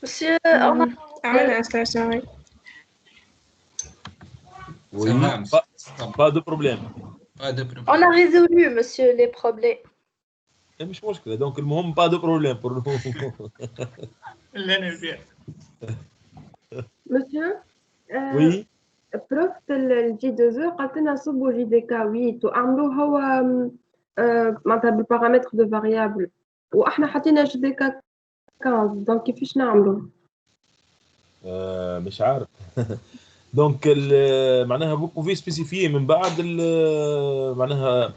Monsieur, on a, عملنا installation oui. Oui, pas de problème. on a résolu, monsieur, les problèmes. مش مشكلة donc المهم pas de problème pour nous. Monsieur Oui. بروف الجي 2 قالت لنا صبوا جي دي كا 8 وعملوه هو معناتها بالبارامتر دو فاريابل واحنا حطينا جي دي كا 15 دونك كيفاش نعملوا؟ مش عارف. donc معناها vous pouvez spécifier من بعد معناها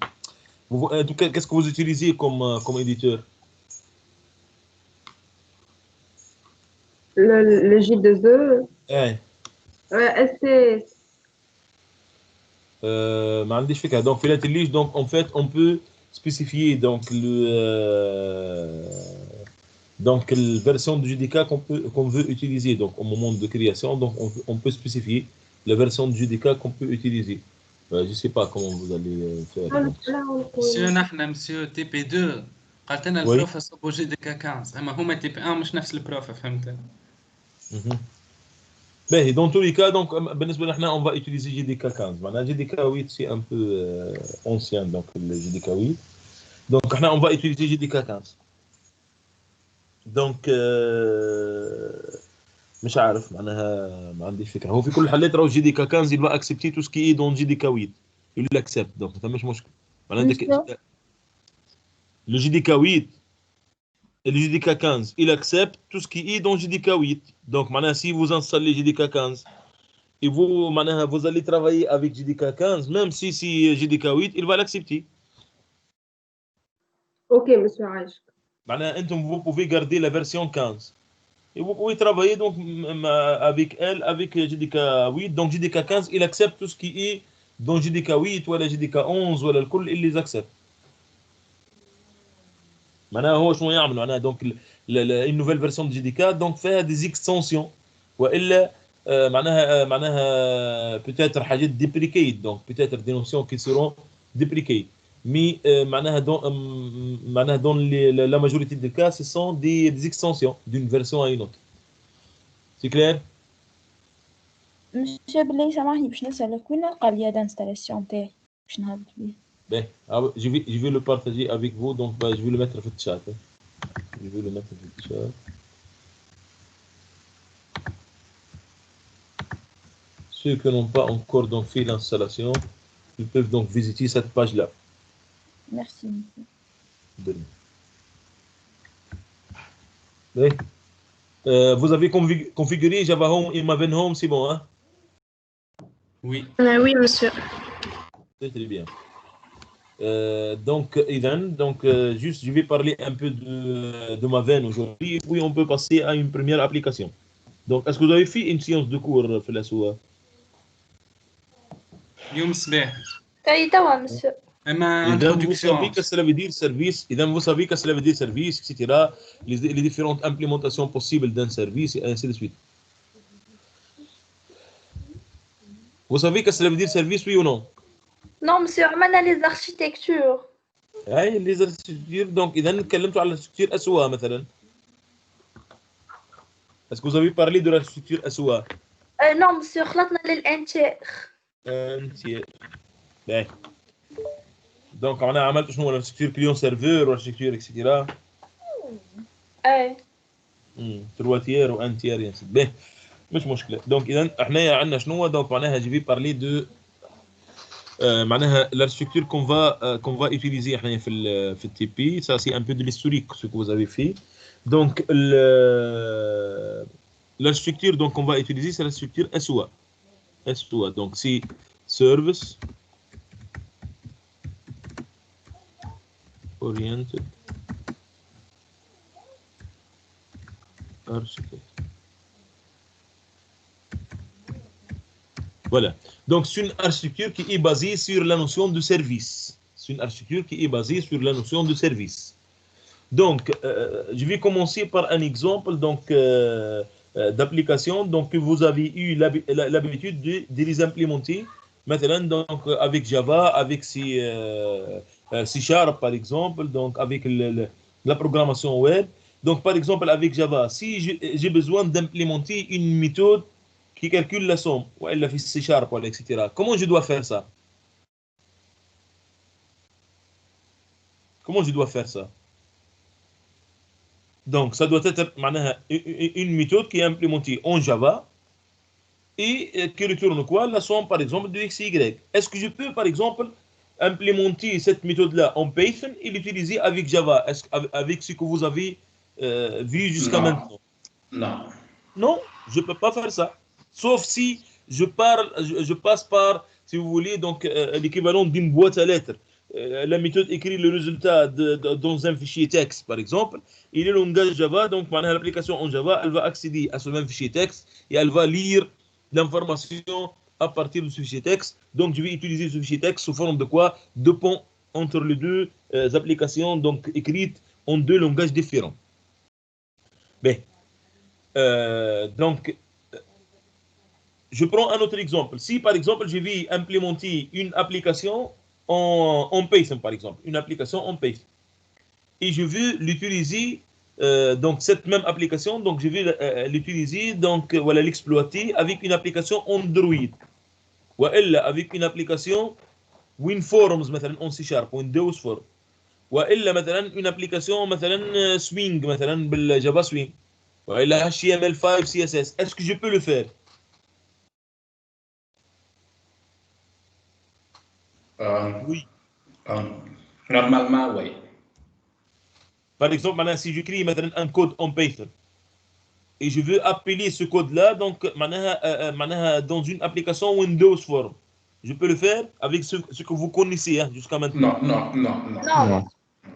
qu'est-ce que vous utilisez comme éditeur? Le J2E STS. ما عنديش فكرة. donc في l'atelier donc en fait on peut spécifier donc donc la version de JDK qu'on veut utiliser donc au moment de création donc on peut spécifier la version de JDK qu'on peut utiliser. Je sais pas comment vous allez faire. Monsieur نحن monsieur TP2 قالت لنا البروف صبوا JDK 15 اما هما TP1 مش نفس البروف فهمت. باهي dans tous les cas donc بالنسبة لنا on va utiliser JDK 15 معناها JDK 8 c'est un peu ancien donc le JDK 8 donc احنا on va utiliser JDK 15 donc مش عارف معناها ما عنديش فكرة. هو في كل الحالات راهو JDK 15 il va accepter tout ce qui est dans JDK 8 il l'accepte donc ما فماش مشكل معناها le JDK 8 et le JDK 15 il accepte tout ce qui est dans JDK 8 donc maintenant si vous installez JDK 15 et vous maintenant vous allez travailler avec JDK 15 même si c'est JDK 8 il va l'accepter. Ok monsieur Aïch. maintenant vous pouvez garder la version 15 et vous pouvez travailler donc avec elle avec JDK 8 donc JDK 15 il accepte tout ce qui est dans JDK 8 ou la JDK 11 ولا الكل il les accepte. معناها هو شنو يعمل معناها دونك une nouvelle version de JDK donc فيها des extensions والا معناها peut-être حاجات déprecate donc peut-être des notions qui seront déprecate mais معناها dans la majorité des cas ce sont des extensions d'une version à une autre. C'est clair? monsieur بالله سامحني باش نسألك وين نلقى ليا d'installation تاعي باش نهبط بيه؟ Ben, je vais le partager avec vous, donc je vais le mettre dans le chat. Je vais le mettre dans le chat. Ceux qui n'ont pas encore donc fait l'installation, ils peuvent donc visiter cette page-là. Merci. Oui. Vous avez configuré Java Home et Maven Home, c'est bon, hein? Oui. Oui, monsieur. C'est très bien. Donc, Ivan, juste je vais parler un peu de Maven aujourd'hui, et puis on peut passer à une première application. Donc, est-ce que vous avez fait une séance de cours, Filassoua? اليوم الصباح. توا monsieur. Vous savez que cela veut dire service, vous savez que cela veut dire service, etc. Les différentes implémentations possibles d'un service, et ainsi de suite. Vous savez que cela veut dire service, oui ou non? Non, monsieur, عملنا les architectures. les architectures donc إذا تكلمتوا على l'architecture أسوا مثلا. Est-ce que vous avez parlé de l'architecture أسوا? Non, monsieur, خلطنا للانتير. باهي. donc أنا عملت شنو l'architecture client serveur l'architecture etc. trois tiers و un tiers يعني باهي مش مشكلة. donc إذا إحنا عندنا شنو donc معناها je vais parler de معناها l'architecture qu'on va utiliser احنا في le TP ça c'est un peu de l'historique ce que vous avez fait. donc l'architecture donc qu'on va utiliser c'est l'architecture SOA. donc c'est service oriented architecture. Voilà. Donc, c'est une architecture qui est basée sur la notion de service. C'est une architecture qui est basée sur la notion de service. Donc, je vais commencer par un exemple d'application donc, que vous avez eu l'habitude de les implémenter. Maintenant, donc, avec Java, avec C Sharp par exemple, donc avec la programmation web. Donc, par exemple, avec Java, si j'ai besoin d'implémenter une méthode qui calcule la somme, ou elle fait C#, etc. Comment je dois faire ça? Comment je dois faire ça? Donc, ça doit être une méthode qui est implémentée en Java et qui retourne quoi? La somme, par exemple, de x et y. Est-ce que je peux, par exemple, implémenter cette méthode-là en Python et l'utiliser avec Java, avec ce que vous avez vu jusqu'à maintenant? Non. Non, je ne peux pas faire ça. Sauf si je passe par, si vous voulez, donc l'équivalent d'une boîte à lettres. La méthode écrit le résultat dans un fichier texte, par exemple. Et le langage Java, donc l'application en Java, elle va accéder à ce même fichier texte et elle va lire l'information à partir de ce fichier texte. Donc, je vais utiliser ce fichier texte sous forme de quoi? De pont entre les deux applications donc écrites en deux langages différents. Mais, donc, je prends un autre exemple. Si, par exemple, je vais implémenter une application en Python, par exemple, une application en Python, et je veux l'utiliser, donc cette même application, donc je vais l'utiliser, donc voilà, l'exploiter avec une application Android, ou avec une application WinForms, مثلا en C#, Windows Form, والا مثلا une application مثلا Swing, مثلا بالجافا Swing, والا HTML5 CSS. Est-ce que je peux le faire? Oui. Normalement, oui. Par exemple, maintenant, si j'écris maintenant un code en Python et je veux appeler ce code-là donc dans une application Windows Form, je peux le faire avec ce que vous connaissez hein, jusqu'à maintenant. Non.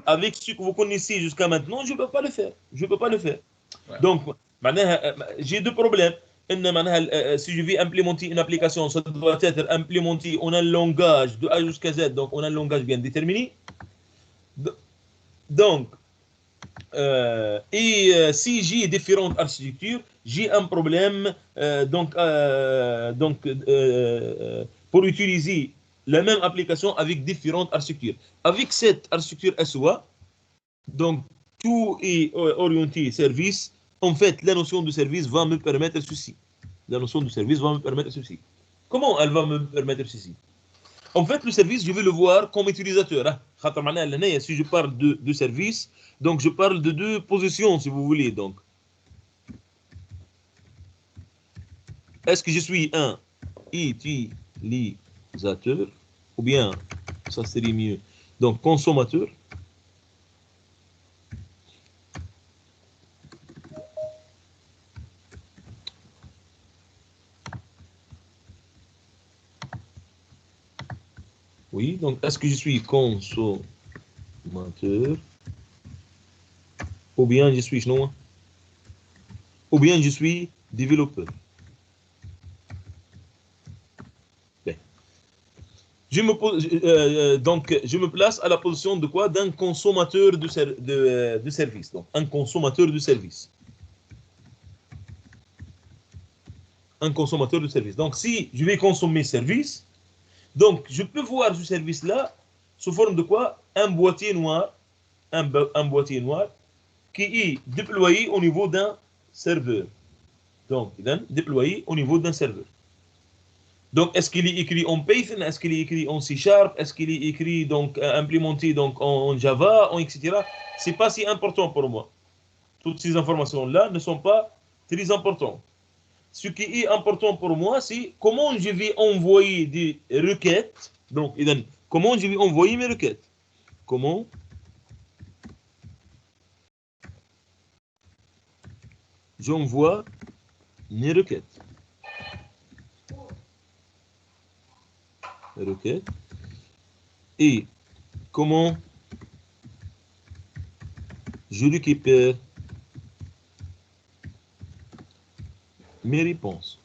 Avec ce que vous connaissez jusqu'à maintenant, je ne peux pas le faire. Je peux pas le faire. Ouais. Donc, j'ai deux problèmes. Si je vais implémenter une application, ça doit être implémenté en un langage de A jusqu'à Z, donc on a un langage bien déterminé. Donc, si j'ai différentes architectures, j'ai un problème pour utiliser la même application avec différentes architectures. Avec cette architecture SOA, donc tout est orienté service. En fait, la notion de service va me permettre ceci. La notion de service va me permettre ceci. Comment elle va me permettre ceci? En fait, le service, je vais le voir comme utilisateur. Si je parle de service, donc je parle de deux positions, si vous voulez. Donc, est-ce que je suis un utilisateur ou bien, ça serait mieux, donc consommateur? Oui, donc est-ce que je suis consommateur ou bien je suis non? Ou bien je suis développeur? Ben, je me place à la position de quoi? D'un consommateur de service. Donc, un consommateur de service. Un consommateur de service. Donc, si je vais consommer service, donc je peux voir ce service-là sous forme de quoi? Un boîtier noir, un boîtier noir qui est déployé au niveau d'un serveur. Donc, déployé au niveau d'un serveur. Donc, est-ce qu'il est écrit en Python? Est-ce qu'il est écrit en C#? Est-ce qu'il est écrit, donc, implémenté donc, en Java, etc. Ce n'est pas si important pour moi. Toutes ces informations-là ne sont pas très importantes. Ce qui est important pour moi, c'est comment je vais envoyer des requêtes. Donc, comment je vais envoyer mes requêtes? Comment j'envoie mes requêtes? Requêtes. Et comment je récupère mes réponses?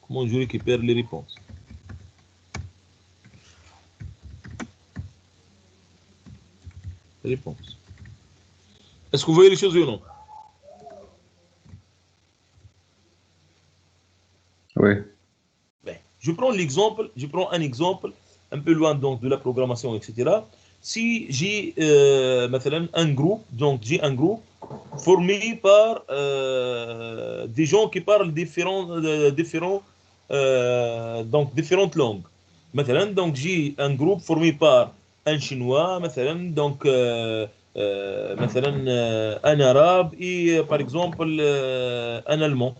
Comment je récupère les réponses? Réponse. Est-ce que vous voyez les choses ou non? Oui. Ben, je prends un exemple un peu loin donc, de la programmation, etc. si j'ai مثلا un groupe, donc j'ai un groupe formé par des gens qui parlent différentes langues. مثلا donc j'ai un groupe formé par un chinois مثلا donc مثلا un arabe et par exemple un allemand.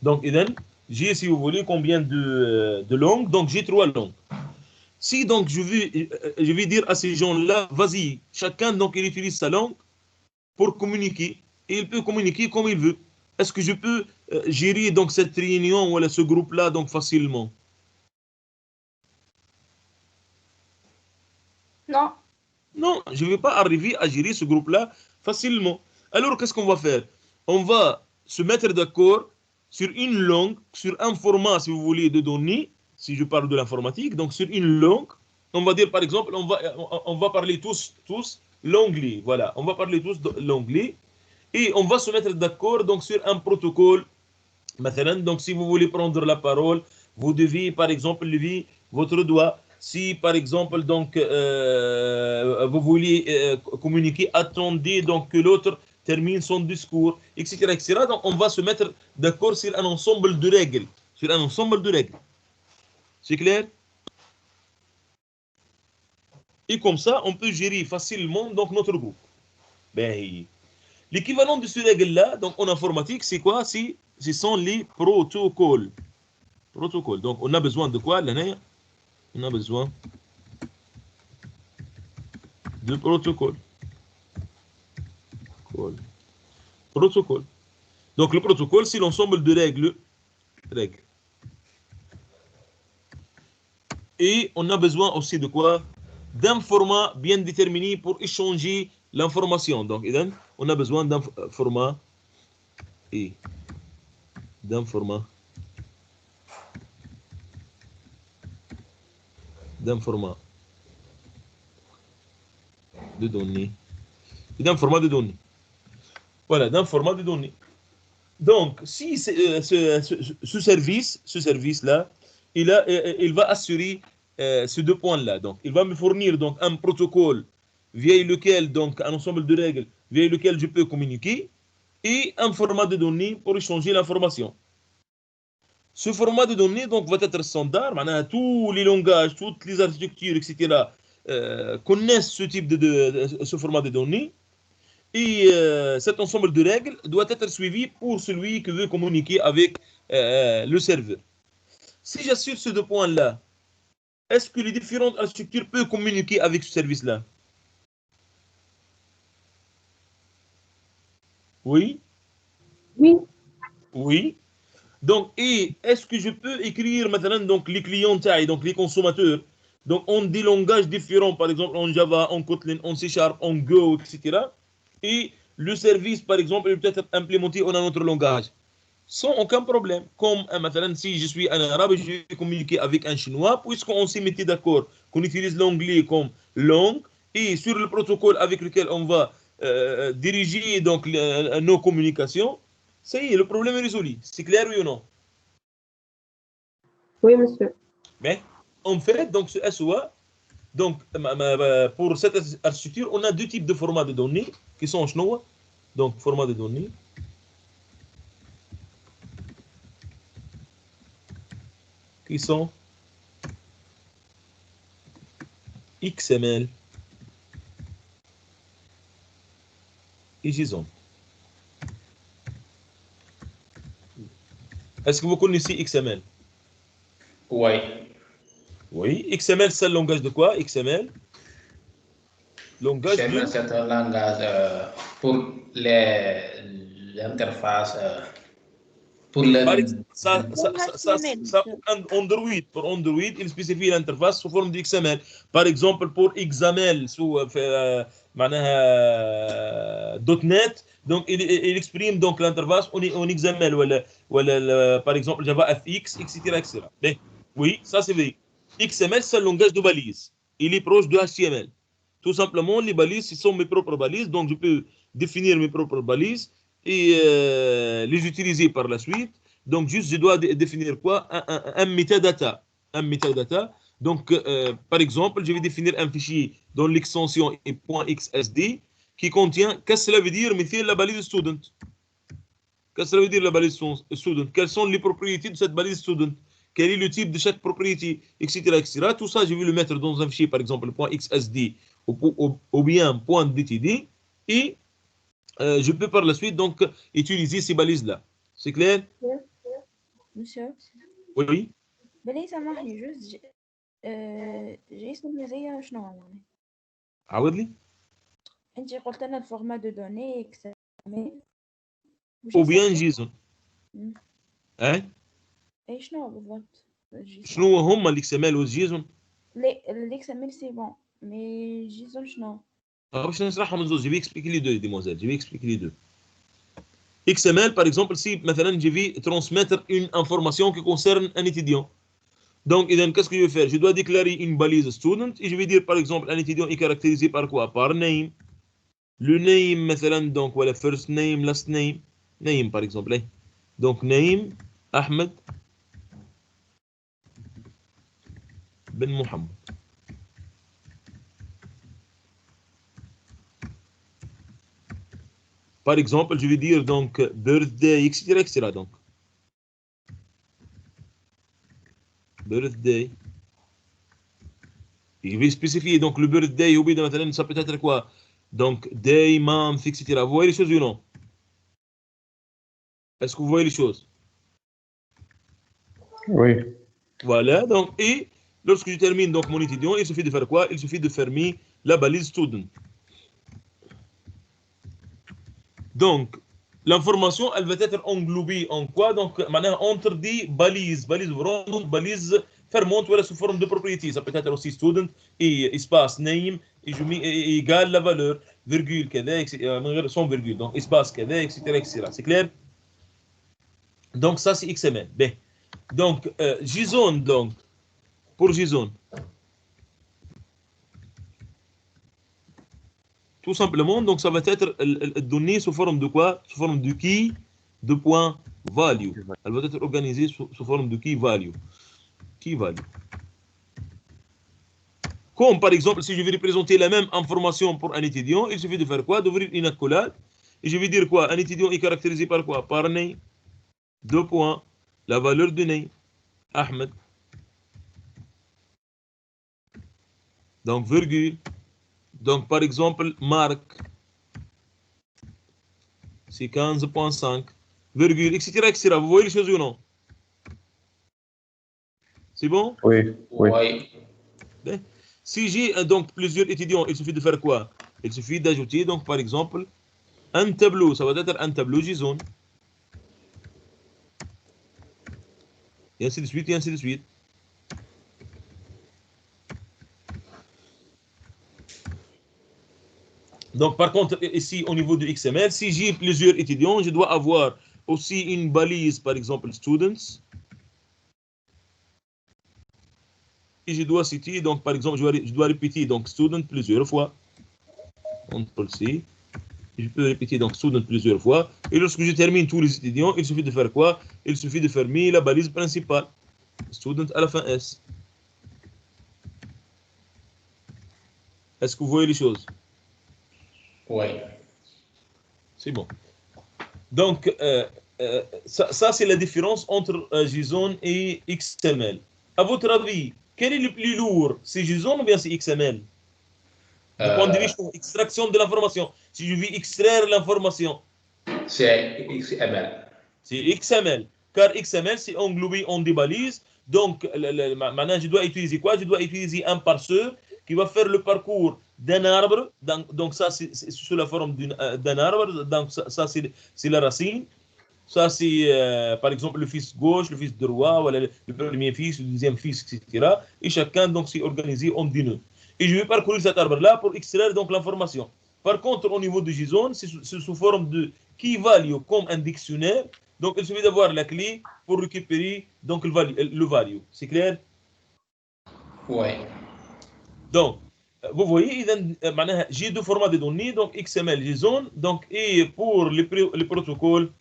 Donc j'ai, si vous voulez, combien de langues? Donc j'ai 3 langues. Si donc je vais dire à ces gens-là, vas-y, chacun donc il utilise sa langue pour communiquer et il peut communiquer comme il veut. Est-ce que je peux gérer donc cette réunion ou ce groupe-là donc facilement? Non. Non, je ne vais pas arriver à gérer ce groupe-là facilement. Alors qu'est-ce qu'on va faire? On va se mettre d'accord sur une langue, sur un format, si vous voulez, de données, si je parle de l'informatique, donc sur une langue. On va dire par exemple, on va parler tous l'anglais. Voilà, on va parler tous l'anglais et on va se mettre d'accord donc sur un protocole. مثلا, donc si vous voulez prendre la parole, vous devez par exemple lever votre doigt. Si par exemple donc vous voulez communiquer, attendez donc que l'autre termine son discours, etc., etc. Donc on va se mettre d'accord sur un ensemble de règles, sur un ensemble de règles. C'est clair? Et comme ça, on peut gérer facilement donc notre groupe. Ben, l'équivalent de ces règles-là, donc en informatique, c'est quoi? Ce sont les protocoles. Protocole. Donc on a besoin de quoi, l'année? On a besoin de protocole. Protocole. Donc le protocole, c'est l'ensemble de règles. Et on a besoin aussi de quoi? D'un format bien déterminé pour échanger l'information. Donc on a besoin d'un format et d'un format de données. Et d'un format de données. Voilà, d'un format de données. Donc, si ce service-là, il va assurer ces 2 points-là. Donc, il va me fournir donc un protocole via lequel, donc un ensemble de règles via lequel je peux communiquer et un format de données pour échanger l'information. Ce format de données donc va être standard. Tous les langages, toutes les architectures, etc. connaissent ce type ce format de données. Et cet ensemble de règles doit être suivi pour celui qui veut communiquer avec le serveur. Si j'assure ces 2 points-là, est-ce que les différentes architectures peuvent communiquer avec ce service-là? Oui? Oui. Oui. Donc, et est-ce que je peux écrire maintenant donc les clients taille, donc les consommateurs, donc en des langages différents, par exemple en Java, en Kotlin, en C#, en Go, etc. Et le service, par exemple, il peut être implémenté en un autre langage, sans aucun problème. Comme maintenant, si je suis un arabe, je vais communiquer avec un chinois, puisqu'on s'est mis d'accord qu'on utilise l'anglais comme langue, et sur le protocole avec lequel on va diriger donc nos communications, ça y est, le problème est résolu. C'est clair, oui ou non? Oui, monsieur. Mais en fait, donc ce SOA, donc pour cette architecture, on a 2 types de formats de données qui sont chinois. Donc format de données qui sont XML et JSON. Est-ce que vous connaissez XML? Oui. Oui. XML, c'est le langage de quoi? XML? Langage XML, c'est un langage pour l'interface. Pour le... Par exemple, pour Android, il spécifie l'interface sous forme d'XML. Par exemple, pour XAML, sous .NET, donc il exprime donc l'interface en XML, par exemple Java FX, etc., etc. Mais, oui, ça c'est vrai. XML, c'est un langage de balise. Il est proche de HTML. Tout simplement, les balises, ce sont mes propres balises, donc je peux définir mes propres balises et les utiliser par la suite. Donc, juste, je dois définir quoi? Un metadata. Un metadata. Donc, par exemple, je vais définir un fichier dont l'extension est .xsd qui contient, qu'est-ce que cela veut dire, مثل la balise student. Qu'est-ce que ça veut dire la balise student? Quelles sont les propriétés de cette balise student? Quel est le type de chaque propriété, etc., etc. Tout ça, je vais le mettre dans un fichier, par exemple, .xsd ou bien .dtd, et je peux par la suite donc utiliser ces balises-là. C'est clair? Monsieur, Oui. بلي سامحني جوست جيسون مزية شنو يعني؟ عاود لي. انت قلت لنا الفورما دو دوني XML ou bien JSON. اي اي شنو بالضبط؟ شنو هما الاكسمال والجيسون؟ XML سي بون مي جيسون شنو؟ باش نشرحهم من زوج. Je vais expliquer les deux, demoiselle. Je vais expliquer les deux. XML, par exemple, si maintenant je vais transmettre une information qui concerne un étudiant. Donc, qu'est-ce que je vais faire? Je dois déclarer une balise student et je vais dire, par exemple, un étudiant est caractérisé par quoi? Par name. Le name, مثلا, donc, voilà, first name, last name. Name, par exemple. Donc, name, Ahmed Ben Mohamed. Par exemple, je vais dire donc birthday, etc., etc. Donc, birthday. Et je vais spécifier donc le birthday, ou bien ça peut être quoi? Donc, day, month, etc. Vous voyez les choses ou non? Est-ce que vous voyez les choses? Oui. Voilà, donc, et lorsque je termine donc mon étudiant, il suffit de faire quoi? Il suffit de fermer la balise student. Donc, l'information, elle va être englobée en quoi? Donc, maintenant, entre des balises, balises fermantes, voilà, sous forme de propriété. Ça peut être aussi student et espace name, et je mets égale la valeur, virgule, sans virgule. Donc, espace, etc., etc. C'est clair? Donc, ça, c'est XML. Bien. Donc, JSON, donc, pour JSON, tout simplement, donc ça va être donné sous forme de quoi? Sous forme de key, de point value. Elle va être organisée sous forme de key value. Key value. Comme par exemple, si je vais représenter la même information pour un étudiant, il suffit de faire quoi? D'ouvrir une accolade. Et je vais dire quoi? Un étudiant est caractérisé par quoi? Par name, deux points, la valeur de name, Ahmed. Donc, virgule. Donc, par exemple, marque, c'est 15.5, virgule, etc., etc. Vous voyez les choses ou non? C'est bon? Oui. Oui. Bien. Si j'ai donc plusieurs étudiants, il suffit de faire quoi? Il suffit d'ajouter, donc, par exemple, un tableau. Ça va être un tableau JSON. Et ainsi de suite, et ainsi de suite. Donc, par contre, ici, au niveau du XML, si j'ai plusieurs étudiants, je dois avoir aussi une balise, par exemple, students. Et je dois citer, donc, par exemple, je dois répéter, donc, student plusieurs fois. CTRL-C. Je peux répéter, donc, student plusieurs fois. Et lorsque je termine tous les étudiants, il suffit de faire quoi? Il suffit de fermer la balise principale. Student à la fin S. Est-ce que vous voyez les choses? Oui. C'est bon. Donc, ça c'est la différence entre JSON et XML. À votre avis, quel est le plus lourd? C'est JSON ou bien c'est XML? Du point de vue de extraction de l'information. Si je veux extraire l'information. C'est XML. C'est XML. Car XML, c'est englobé en des balises. Donc, maintenant, je dois utiliser quoi? Je dois utiliser un parseur qui va faire le parcours d'un arbre. Donc ça, c'est sous la forme d'un arbre. Donc, ça c'est la racine. Ça, c'est, par exemple, le fils gauche, le fils droit, voilà, le premier fils, le deuxième fils, etc. Et chacun, donc, c'est organisé en des nœuds. Et je vais parcourir cet arbre-là pour extraire, donc, l'information. Par contre, au niveau de JSON, c'est sous forme de key value, comme un dictionnaire. Donc, il suffit d'avoir la clé pour récupérer, donc, le value. C'est clair? Oui. Donc, vous voyez, j'ai deux formats de données, donc XML, JSON, donc, et pour les protocoles,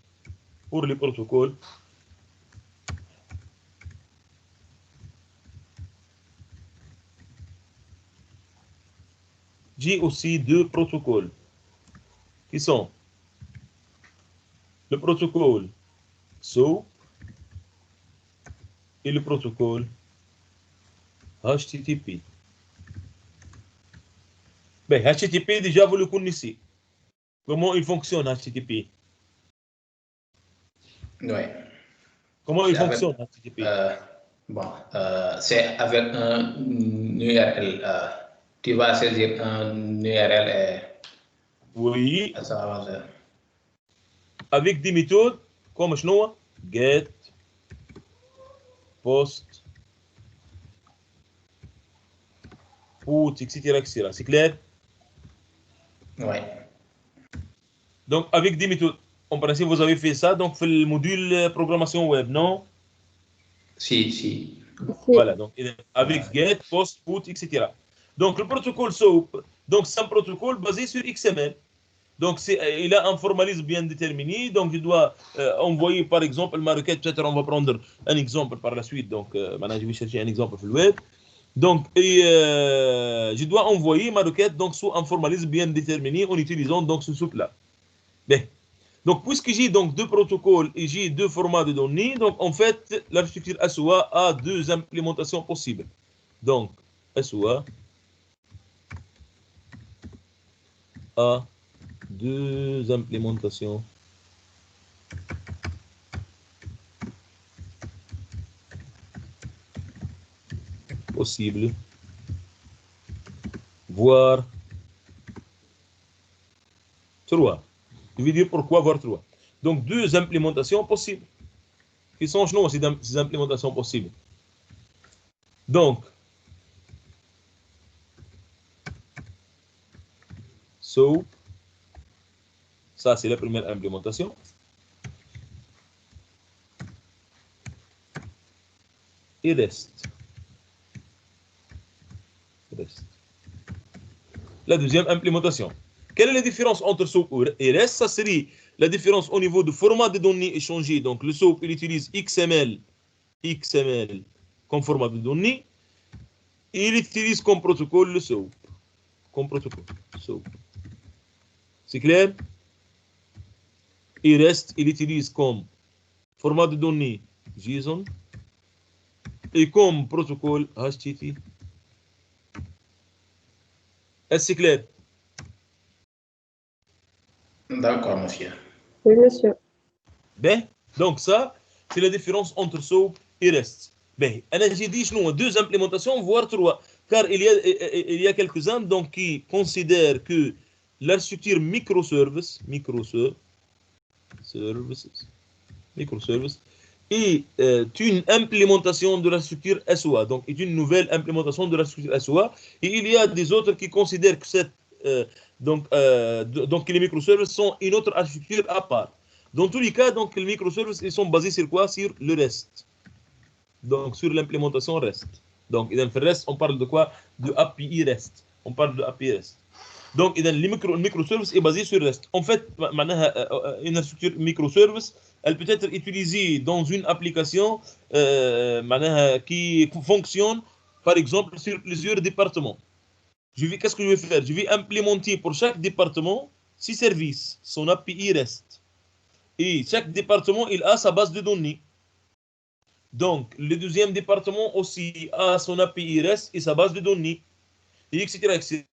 j'ai aussi deux protocoles qui sont le protocole SOAP et le protocole HTTP. Ben, HTTP, déjà, vous le connaissez. Comment il fonctionne, HTTP? Oui. Comment il fonctionne, HTTP? Bon, c'est avec un URL. Tu vas saisir un URL et Oui. ça va. Avec des méthodes comme get, post, put, etc., etc. C'est clair? Oui. Donc, avec des méthodes. En principe, vous avez fait ça, donc, fait le module programmation web, non? Si. Voilà, donc, avec get, post, put, etc. Donc, le protocole SOAP, donc, c'est un protocole basé sur XML. Donc, il a un formalisme bien déterminé. Donc, je dois envoyer, par exemple, ma requête. Peut-être on va prendre un exemple par la suite. Donc, maintenant, je vais chercher un exemple sur le web. Donc, je dois envoyer ma requête donc, sous un formalisme bien déterminé en utilisant donc, ce SOAP-là. Bien. Donc, puisque j'ai donc deux protocoles et j'ai deux formats de données, donc en fait, l'architecture SOA a deux implémentations possibles. Donc, SOA a deux implémentations possibles, voire trois. Je vais dire pourquoi voire trois. Donc, deux implémentations possibles. Qui sont ces implémentations possibles? Donc, SOAP, ça c'est la première implémentation. Et REST. La deuxième implémentation. Quelle est la différence entre SOAP et REST? Ça serait la différence au niveau du format de données échangées. Donc, le SOAP, il utilise XML comme format de données. Et il utilise comme protocole le SOAP. Comme protocole. SOAP. C'est clair? Et REST, il utilise comme format de données JSON et comme protocole HTTP. Est-ce que c'est clair? D'accord, monsieur. Oui, monsieur. Ben, donc ça, c'est la différence entre SOAP et REST. Ben, j'ai dit deux implémentations, voire trois. Car il y a quelques-uns donc, qui considèrent que l'architecture microservice est une implémentation de la structure SOA, donc est une nouvelle implémentation de la structure SOA. Et il y a des autres qui considèrent que donc les microservices sont une autre architecture à part. Dans tous les cas, donc les microservices ils sont basés sur quoi? Sur le REST. Donc sur l'implémentation REST. Donc dans le REST, on parle de quoi? De API REST. On parle de API REST. Donc le microservice est basé sur REST. En fait, une architecture microservice, elle peut être utilisée dans une application qui fonctionne, par exemple, sur plusieurs départements. Qu'est-ce que je vais faire? Je vais implémenter pour chaque département ses services, son API REST. Et chaque département, il a sa base de données. Donc, le deuxième département aussi a son API REST et sa base de données, et etc., etc.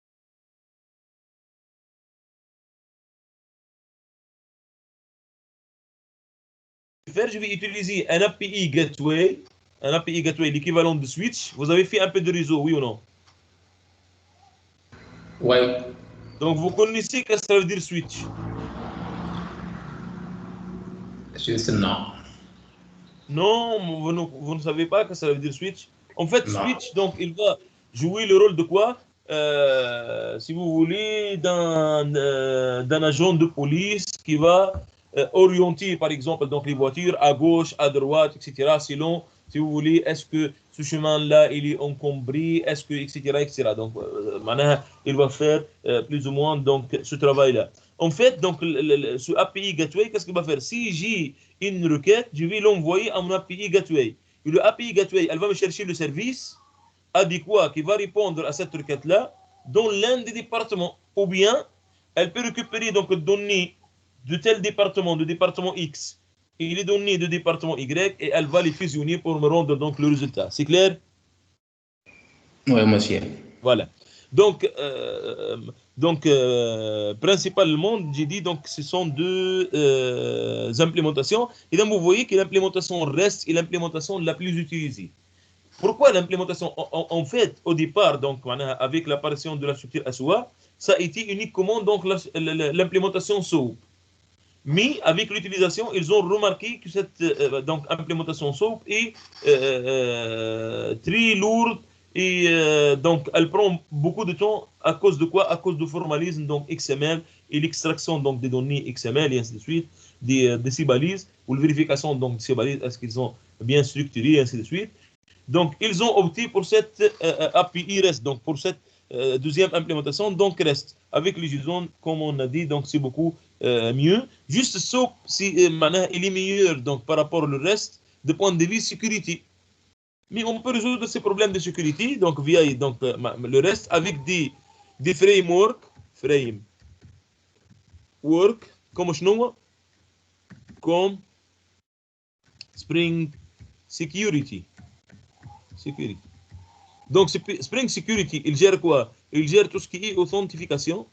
Je vais utiliser un API Gateway, l'équivalent de switch. Vous avez fait un peu de réseau, oui ou non? Oui. Donc, vous connaissez ce que ça veut dire switch? Juste non. Non, vous ne savez pas ce que ça veut dire switch? En fait, Non. switch, donc, il va jouer le rôle de quoi? Si vous voulez, d'un agent de police qui va orienter, par exemple, donc, les voitures à gauche, à droite, etc., selon, si vous voulez, est-ce que ce chemin-là, il est encombré, est-ce que, etc., etc. Donc, maintenant, il va faire plus ou moins donc, ce travail-là. En fait, donc, ce API Gateway, qu'est-ce qu'il va faire? Si j'ai une requête, je vais l'envoyer à mon API Gateway. Et le API Gateway, elle va me chercher le service adéquat qui va répondre à cette requête-là. dans l'un des départements, ou bien elle peut récupérer donc les données de tel département, de département X, et les données de département Y, et elle va les fusionner pour me rendre donc le résultat. C'est clair? Oui, monsieur. Voilà. Donc, principalement, j'ai dit donc ce sont deux implémentations. Et donc, vous voyez que l'implémentation REST est l'implémentation la plus utilisée. Pourquoi l'implémentation en fait, au départ, donc, avec l'apparition de la structure SOA, ça a été uniquement donc l'implémentation SOAP. Mais avec l'utilisation, ils ont remarqué que cette donc, implémentation SOAP est très lourde et donc elle prend beaucoup de temps à cause de quoi? À cause du formalisme donc XML et l'extraction donc des données XML et ainsi de suite, de ces balises ou la vérification donc de ces balises, est-ce qu'ils sont bien structurées et ainsi de suite. Donc ils ont opté pour cette API REST, donc pour cette deuxième implémentation, donc REST avec les JSON, comme on a dit, donc c'est beaucoup mieux. Juste SOAP, il est meilleur donc par rapport au reste de point de vue sécurité. Mais on peut résoudre ces problèmes de sécurité donc via donc, le reste avec des frameworks, comme شنو? Comme Spring Security. Donc Spring Security, il gère quoi? Il gère tout ce qui est authentification.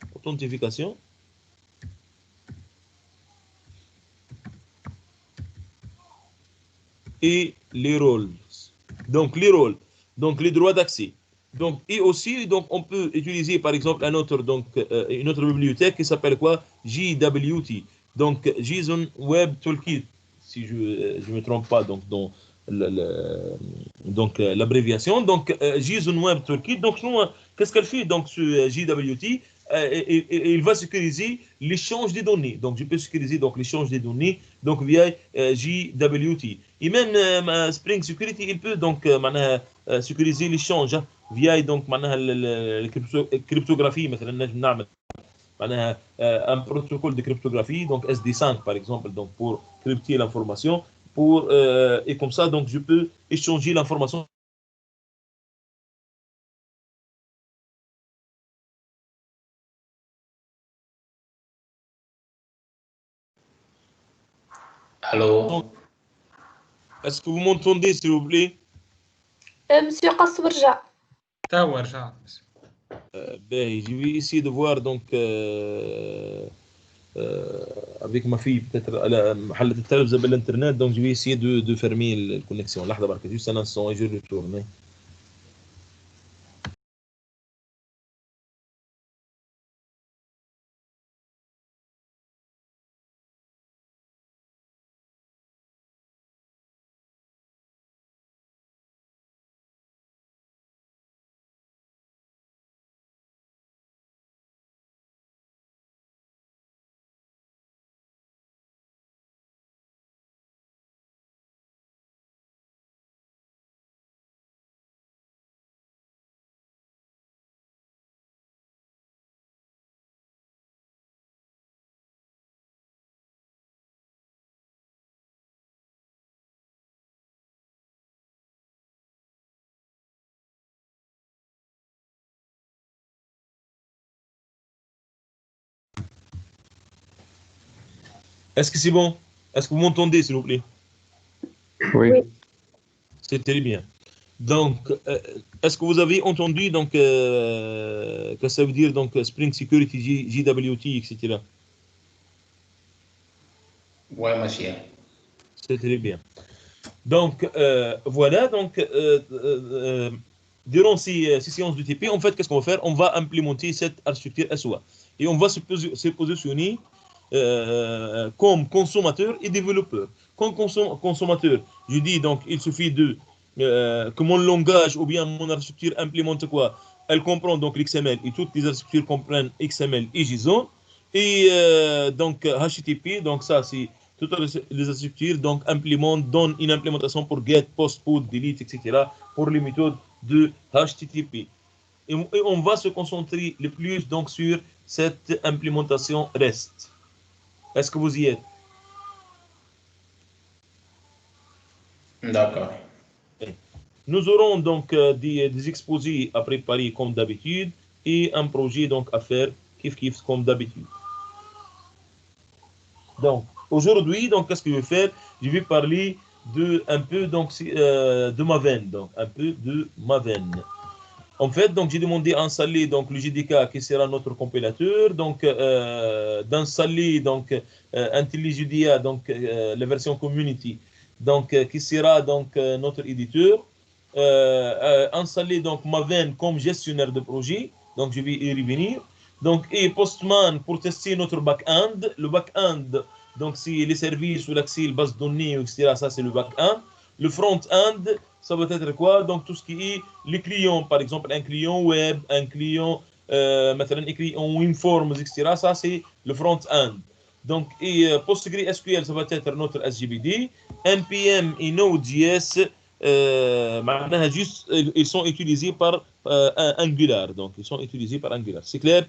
Et les rôles. Donc les rôles, donc les droits d'accès. Donc et aussi donc on peut utiliser par exemple une autre bibliothèque qui s'appelle quoi? JWT. Donc JSON Web Toolkit, si je me trompe pas donc dans donc l'abréviation. Donc JSON Web Toolkit. Donc qu'est-ce qu'elle fait donc ce JWT? Il va sécuriser l'échange des données. Donc, je peux sécuriser donc l'échange des données donc via JWT. Et même Spring Security, il peut donc sécuriser l'échange via donc la cryptographie. مثلا un protocole de cryptographie, donc SD5 par exemple, donc pour crypter l'information, et comme ça donc je peux échanger l'information. Allô? Est-ce que vous m'entendez, s'il vous plaît? Monsieur قص ورجع. توا رجعت. Je vais essayer de voir donc avec ma fille peut-être على محل التلفزة بالinternet, donc je vais essayer de fermer la connexion. لحظة بركة, juste un instant et je retourne. Est-ce que c'est bon? Est-ce que vous m'entendez, s'il vous plaît? Oui. C'est très bien. Donc, est-ce que vous avez entendu donc que ça veut dire donc Spring Security, JWT, etc. Oui, monsieur. C'est très bien. Donc, voilà. Donc, durant ces séances de TP, en fait, qu'est-ce qu'on va faire? On va implémenter cette architecture SOA. Et on va se positionner comme consommateur et développeur. Comme consommateur, je dis donc, il suffit que mon langage ou bien mon architecture implémente quoi? Elle comprend donc l'XML et toutes les architectures comprennent XML et JSON. Et donc HTTP, donc ça c'est toutes les architectures donc donnent une implémentation pour get, post, put, delete, etc. pour les méthodes de HTTP. Et on va se concentrer le plus donc sur cette implémentation REST. Est-ce que vous y êtes? D'accord. Nous aurons donc des exposés à préparer comme d'habitude. et un projet donc à faire kiff comme d'habitude. Donc aujourd'hui, donc qu'est-ce que je vais faire? Je vais parler un peu donc de Maven, donc un peu de Maven. En fait, donc j'ai demandé à installer donc le JDK qui sera notre compilateur, donc d'installer donc IntelliJDA, donc la version community, donc qui sera donc notre éditeur, installer donc Maven comme gestionnaire de projet, donc je vais y revenir. Donc et Postman pour tester notre back-end, le back-end donc c'est les services ou l'accès, les bases de données, etc. Ça c'est le back-end. Le front-end, ça va être quoi? Donc tout ce qui est les clients, par exemple un client web, un client مثلا écrit en WinForms, etc. Ça c'est le front-end. Donc et PostgreSQL, ça va être notre SGBD. NPM et Node.js, معناها juste ils sont utilisés par Angular. Donc ils sont utilisés par Angular. C'est clair?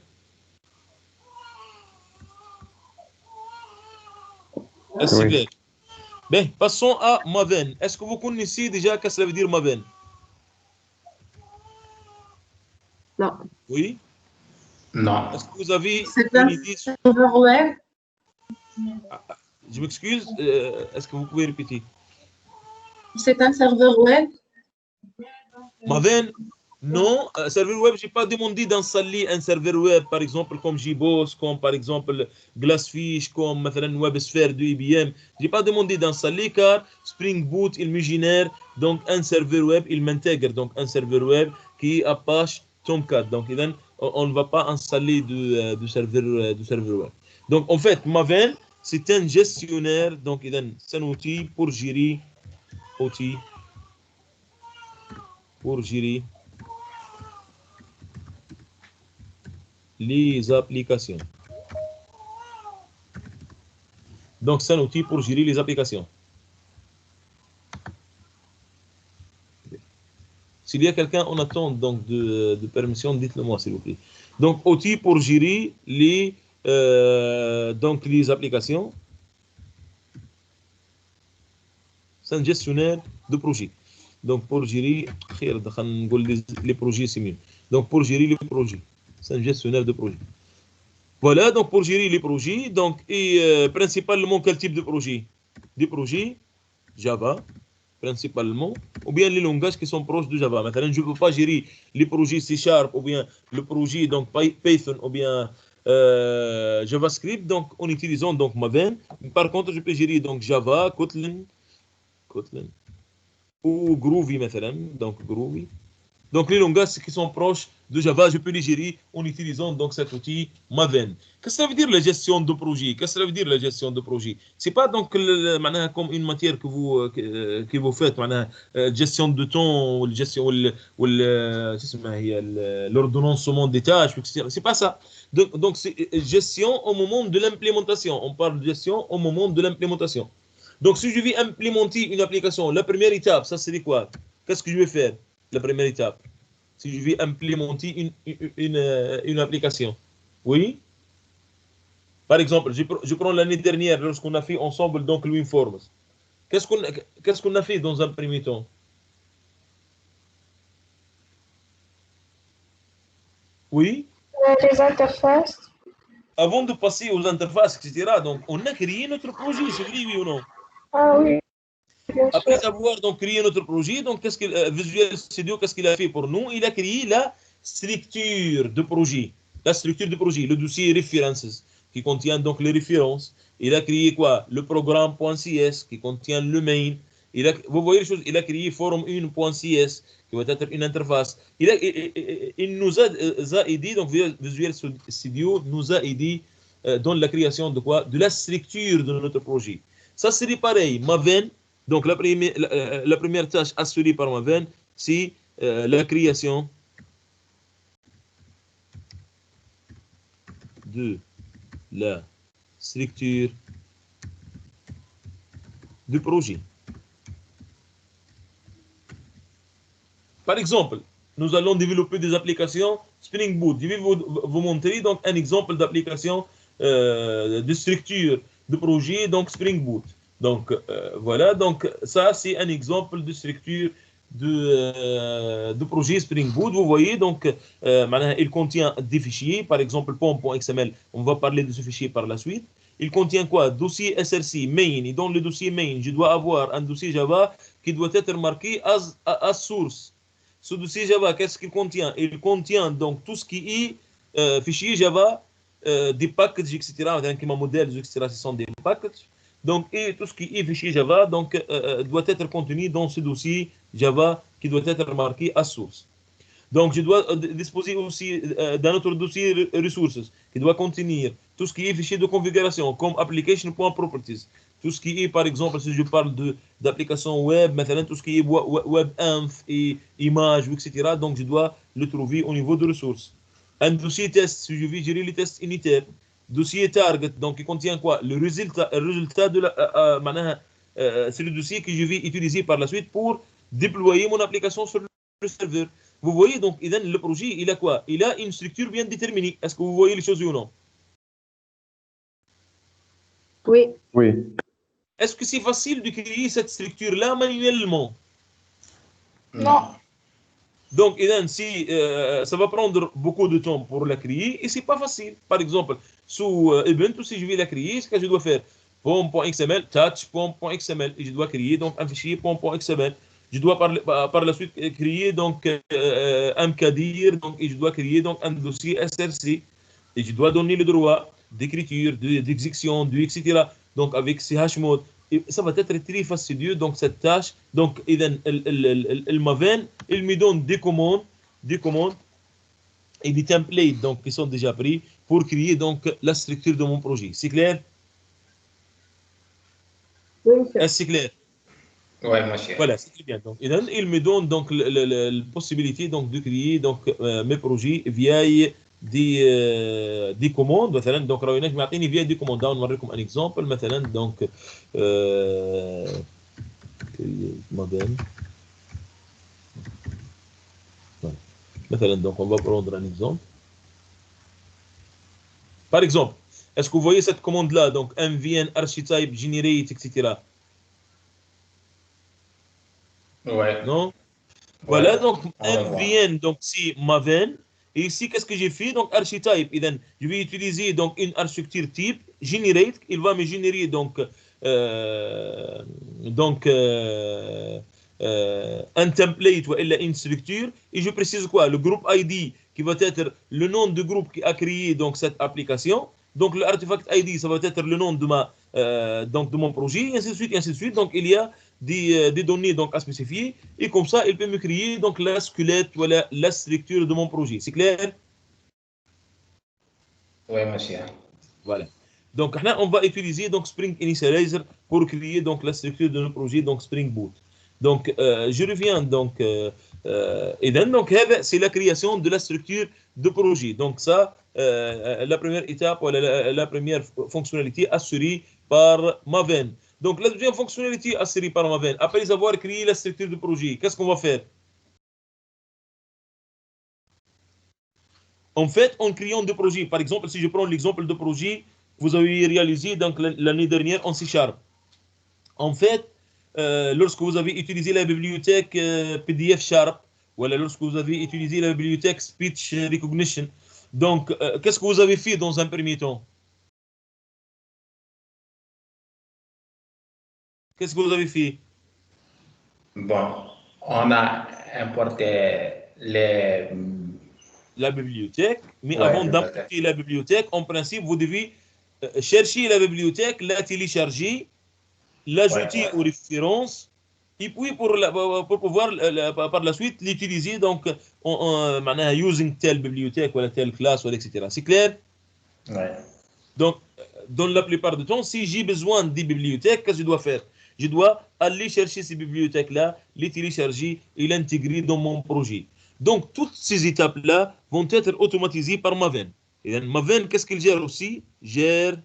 Est-ce que c'est clair? Bien, passons à Maven. Est-ce que vous connaissez déjà qu'est-ce que ça veut dire Maven? Non. Oui? Non. Est-ce que vous avez C'est une un idée? serveur web. Je m'excuse, est-ce que vous pouvez répéter? C'est un serveur web. Maven? Non, serveur web, je n'ai pas demandé d'installer un serveur web, par exemple, comme JBoss, comme par exemple Glassfish, comme مثلا WebSphere de IBM. Je n'ai pas demandé d'installer car Spring Boot, il me génère donc un serveur web, il m'intègre donc un serveur web qui est Apache Tomcat. Donc, on ne va pas installer de serveur web. Donc, en fait, Maven, c'est un gestionnaire, donc c'est un outil pour gérer les applications. Donc, c'est un outil pour gérer les applications. S'il y a quelqu'un en attente donc de permission, dites-le moi, s'il vous plaît. Donc, outil pour gérer donc les applications. C'est un gestionnaire de projet. Donc, pour gérer les projets, c'est mieux. Donc, pour gérer les projets. C'est un gestionnaire de projet. Voilà, donc pour gérer les projets, donc, et principalement quel type de projet? Des projets Java, principalement, ou bien les langages qui sont proches de Java. Maintenant, je ne peux pas gérer les projets C# ou bien le projet donc Python ou bien JavaScript, donc en utilisant donc Maven. Par contre, je peux gérer donc Java, Kotlin ou Groovy, donc Groovy. Donc les langages qui sont proches de Java, je peux les gérer en utilisant donc cet outil Maven. Qu'est-ce que ça veut dire la gestion de projet? Qu'est-ce que ça veut dire la gestion de projet? C'est pas donc comme une matière que vous faites, gestion de temps ou gestion ou l'ordonnancement des tâches, etc. C'est pas ça. Donc c'est gestion au moment de l'implémentation. On parle de gestion au moment de l'implémentation. Donc si je vais implémenter une application, la première étape, ça c'est quoi? Qu'est-ce que je vais faire? La première étape, si je vais implémenter une application. Oui? Par exemple, je prends l'année dernière, lorsqu'on a fait ensemble donc le WinForms. Qu'est-ce qu'on a fait dans un premier temps? Oui? Les interfaces. Avant de passer aux interfaces, etc., donc on a créé notre projet, c'est vrai, oui ou non? Ah oui, bien sûr. Après avoir donc créé notre projet, donc Visual Studio, qu'est-ce qu'il a fait pour nous? Il a créé la structure de projet. La structure de projet, le dossier references, qui contient donc les références. Il a créé quoi? Le programme.cs, qui contient le main. Vous voyez les choses, il a créé forum1.cs, qui va être une interface. Il nous a aidé, donc Visual Studio nous a aidé dans la création de quoi? De la structure de notre projet. Ça serait pareil, Maven. Donc la première tâche assurée par Maven, c'est la création de la structure du projet. Par exemple, nous allons développer des applications Spring Boot. Je vais vous montrer donc un exemple d'application de structure de projet donc Spring Boot. Donc voilà, donc ça c'est un exemple de structure de projet Spring Boot. Vous voyez, donc, il contient des fichiers, par exemple pom.xml, on va parler de ce fichier par la suite. Il contient quoi? Dossier SRC, main, et dans le dossier main, je dois avoir un dossier Java qui doit être marqué as source. Ce dossier Java, qu'est-ce qu'il contient? Il contient donc tout ce qui est fichier Java, des packages, etc., des modèles, etc., ce sont des packages. Donc, et tout ce qui est fichier Java donc, doit être contenu dans ce dossier Java qui doit être marqué as source. Donc, je dois disposer aussi d'un autre dossier resources qui doit contenir tout ce qui est fichier de configuration comme application.properties. Tout ce qui est, par exemple, si je parle d'application web, maintenant tout ce qui est webinf et images, etc. Donc, je dois le trouver au niveau de ressources. Un dossier test, si je veux gérer les tests unitaires. Dossier target, donc il contient quoi? Le résultat de la... c'est le dossier que je vais utiliser par la suite pour déployer mon application sur le serveur. Vous voyez, donc, le projet, il a quoi? Il a une structure bien déterminée. Est-ce que vous voyez les choses ou non? Oui. Oui. Est-ce que c'est facile de créer cette structure-là manuellement? Non. Donc, si ça va prendre beaucoup de temps pour la créer, et c'est pas facile. Par exemple, sous Ubuntu, si je vais la créer, ce que je dois faire, pom.xml, touch pom.xml, et je dois créer donc un fichier pom.xml. Je dois par la suite créer donc un mkdir, donc, et je dois créer donc un dossier SRC, et je dois donner le droit d'écriture, d'exécution, etc. Donc avec chmod. Et ça va être très fastidieux, donc cette tâche. Donc, Maven, il me donne des commandes et des templates donc, qui sont déjà pris pour créer donc, la structure de mon projet. C'est clair? Oui, monsieur. Est-ce que c'est clair? Oui, monsieur. Voilà, c'est très bien. Donc, il me donne donc la possibilité donc, de créer donc, mes projets via des commandes. مثلا donc راينا معطيني via des commandes. نوريكم un exemple مثلا donc modèle. مثلا donc on va prendre un exemple. Par exemple, est-ce que vous voyez cette commande là donc mvn archetype generate etc. Ouais. Non? Ouais. Voilà donc On va voir. mvn donc c'est maven. Et ici, qu'est-ce que j'ai fait? Donc, archetype. Je vais utiliser donc une architecture type, generate. Il va me générer donc, un template ou une structure. Et je précise quoi? Le groupe ID qui va être le nom du groupe qui a créé donc, cette application. Donc, l'artefact ID, ça va être le nom de, donc, de mon projet, et ainsi de suite, et ainsi de suite. Donc, il y a des données donc, à spécifier. Et comme ça, il peut me créer donc, la squelette, voilà, la structure de mon projet. C'est clair? Oui, monsieur. Voilà. Donc, là, on va utiliser donc, Spring Initializer pour créer donc, la structure de nos projets, donc Spring Boot. Donc, je reviens donc, donc c'est la création de la structure de projet. Donc, ça, la première étape, la première fonctionnalité assurée par Maven. Donc, la deuxième fonctionnalité assurée par Maven, après avoir créé la structure de projet, qu'est-ce qu'on va faire? En fait, en créant des projets, par exemple, si je prends l'exemple de projet que vous avez réalisé l'année dernière en C#. En fait, lorsque vous avez utilisé la bibliothèque PDF Sharp, voilà, lorsque vous avez utilisé la bibliothèque Speech Recognition, donc, qu'est-ce que vous avez fait dans un premier temps? Qu'est-ce que vous avez fait? Bon, on a importé la bibliothèque, mais Ouais, avant bibliothèque. d'importer la bibliothèque, en principe, vous devez chercher la bibliothèque, la télécharger, l'ajouter aux références, et puis pour pouvoir par la suite l'utiliser donc en using telle bibliothèque ou telle classe, etc. C'est clair? Ouais. Donc, dans la plupart du temps, si j'ai besoin des bibliothèques, qu'est-ce que je dois faire? Je dois aller chercher ces bibliothèques-là, les télécharger et l'intégrer dans mon projet. Donc, toutes ces étapes-là vont être automatisées par Maven. Et Maven, qu'est-ce qu'il gère aussi? Gère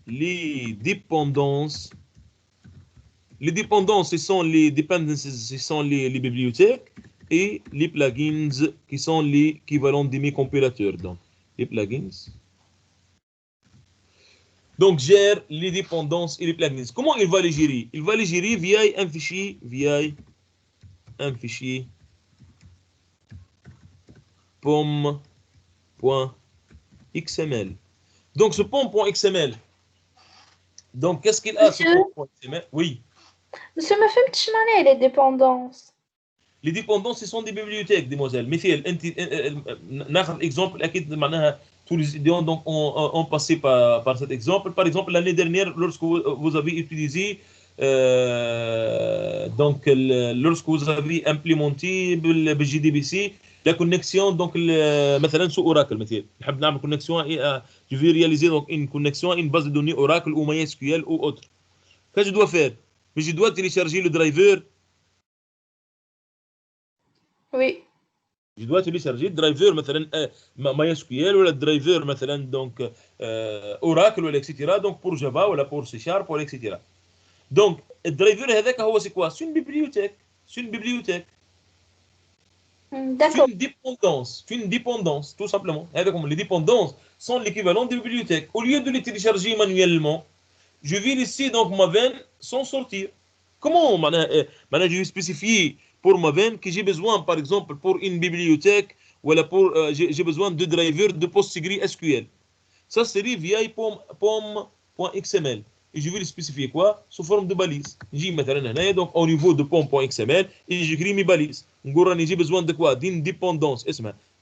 les dépendances. Les dépendances, ce sont les dependencies, ce sont les bibliothèques, et les plugins qui sont l'équivalent de mes compilateurs. Donc, les plugins. Donc, gère les dépendances et les plugins. Comment il va les gérer? Il va les gérer via un fichier pom.xml. Donc, ce pom.xml, donc, qu'est-ce qu'il a, ce pom.xml? Oui. Monsieur, ما فهمتش معناها les dépendances. Les dépendances, ce sont des bibliothèques, demoiselle. مثال انت ناخذ exemple اكيد معناها tous les étudiants donc ont passé par cet exemple. Par exemple, l'année dernière, lorsque vous avez utilisé donc lorsque vous avez implémenté بالGDBC la connexion donc مثلا sur Oracle مثلا نحب نعمل connexion et je vais réaliser donc une connexion à une base de données Oracle ou MySQL ou autre. Qu'est-ce que je dois faire? Mais je dois télécharger le driver. Oui. Je dois télécharger le driver مثلا MySQL ou le driver مثلا donc Oracle ou etc. donc pour Java ou pour C# ou etc. Donc le driver هذاك هو c'est quoi? C'est une bibliothèque. C'est une bibliothèque. D'accord. C'est une dépendance tout simplement. Les dépendances sont l'équivalent des bibliothèques. Au lieu de les télécharger manuellement, je vais laisser donc ma veine s'en sortir. Comment maintenant je vais spécifier pour ma veine que j'ai besoin, par exemple, pour une bibliothèque, ou j'ai besoin de drivers de PostgreSQL. Ça serait via pom.xml. Et je vais le spécifier quoi? Sous forme de balise. J'ai maintenant donc au niveau de pom.xml et j'écris mes balises. J'ai besoin de quoi? D'une dépendance.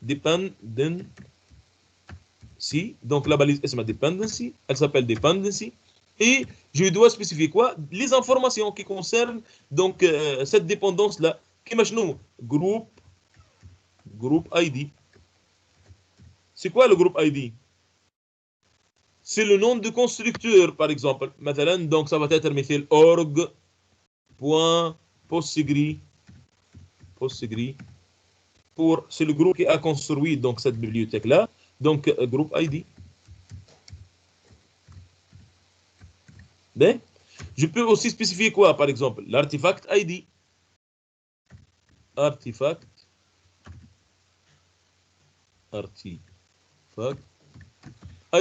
Dependency. Donc la balise dependency, elle s'appelle dependency. Et je dois spécifier quoi? Les informations qui concernent donc cette dépendance-là. Imaginons groupe ID. C'est quoi le groupe ID? C'est le nom de constructeur, par exemple. Maintenant, donc ça va être org.postgre. C'est le groupe qui a construit donc cette bibliothèque-là. Donc groupe ID. Mais je peux aussi spécifier quoi, par exemple? L'artefact ID. Artefact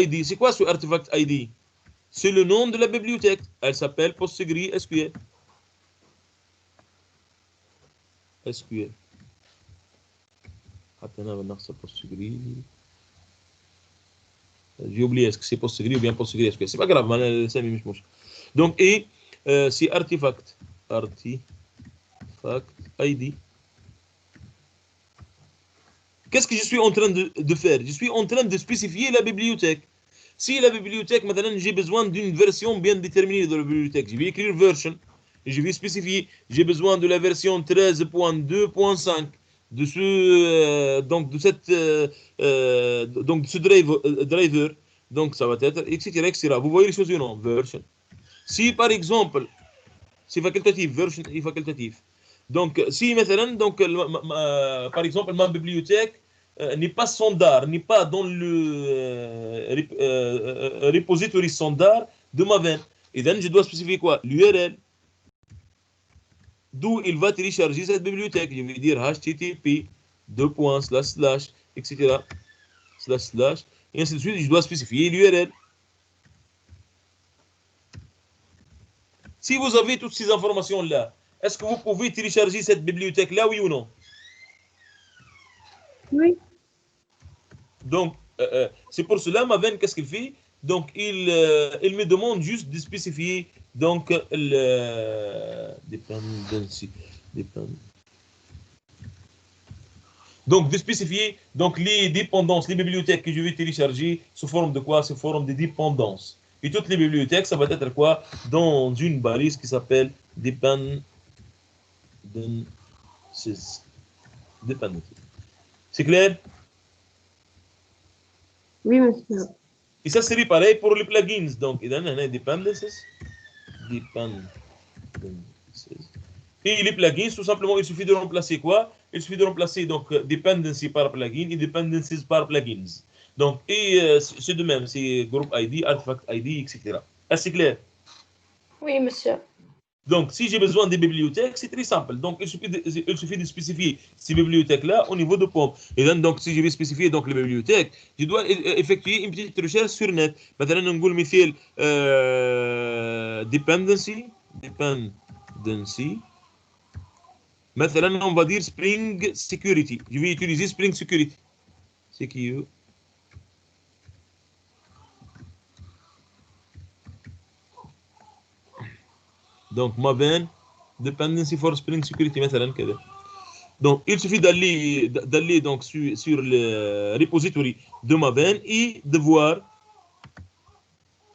ID. C'est quoi ce artefact ID? C'est le nom de la bibliothèque. Elle s'appelle PostgreSQL. SQL. J'ai oublié, est-ce que c'est Postgre ou bien PostgreSQL? C'est pas grave, donc, et c'est artefact ID. Qu'est-ce que je suis en train de faire? Je suis en train de spécifier la bibliothèque. Si la bibliothèque, maintenant, j'ai besoin d'une version bien déterminée de la bibliothèque, je vais écrire version et je vais spécifier, j'ai besoin de la version 13.2.5 de ce donc de cette donc de ce driver, donc ça va être etc. Vous voyez les choses ou non? Version. Si par exemple c'est facultatif, version est facultatif. Donc si maintenant donc par exemple ma bibliothèque n'est pas standard, n'est pas dans le repository standard de ma veine, et donc je dois spécifier quoi? L'URL d'où il va télécharger cette bibliothèque. Je vais dire http etc. Et ainsi de suite, je dois spécifier l'URL. Si vous avez toutes ces informations-là, est-ce que vous pouvez télécharger cette bibliothèque-là, oui ou non? Oui. Donc, c'est pour cela, ma veine, qu'est-ce qu'il fait? Donc, il me demande juste de spécifier donc le dependency. Donc, de spécifier donc les dépendances, les bibliothèques que je vais télécharger sous forme de quoi? Sous forme de dépendances. Et toutes les bibliothèques, ça va être quoi? Dans une balise qui s'appelle dependencies. C'est clair? Oui, monsieur. Et ça serait pareil pour les plugins. Donc, il y a dependencies. Et les plugins, tout simplement, il suffit de remplacer quoi? Il suffit de remplacer donc dependency par plugin et dependencies par plugins. Donc, et c'est de même, c'est group ID, artifact ID, etc. Est-ce clair? Oui, monsieur. Donc, si j'ai besoin des bibliothèques, c'est très simple. Donc, il suffit de spécifier ces bibliothèques-là au niveau de POM. Et donc, si je vais spécifier donc, les bibliothèques, je dois effectuer une petite recherche sur net. Maintenant, on va dire dependency. Maintenant, on va dire Spring Security. Je vais utiliser Spring Security. C'est qui eux? Donc, Maven, Dependency for Spring Security, مثلا كده. Donc, il suffit d'aller donc sur le repository de Maven et de voir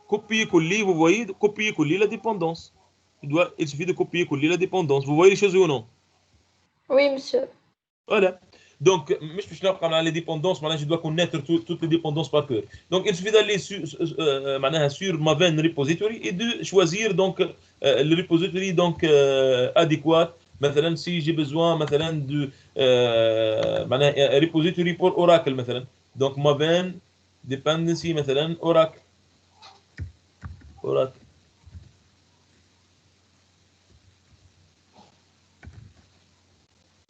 copier-coller, vous voyez, copier-coller la dépendance. Il suffit de copier-coller la dépendance. Vous voyez les choses ou non? Oui, monsieur. Voilà. Donc, les dépendances, je dois connaître toutes les dépendances par cœur. Donc, il suffit d'aller sur Maven repository et de choisir donc, le repository donc, adéquat. Maintenant, si j'ai besoin maintenant, de un repository pour Oracle. Maintenant. Donc, Maven dependency, maintenant, Oracle.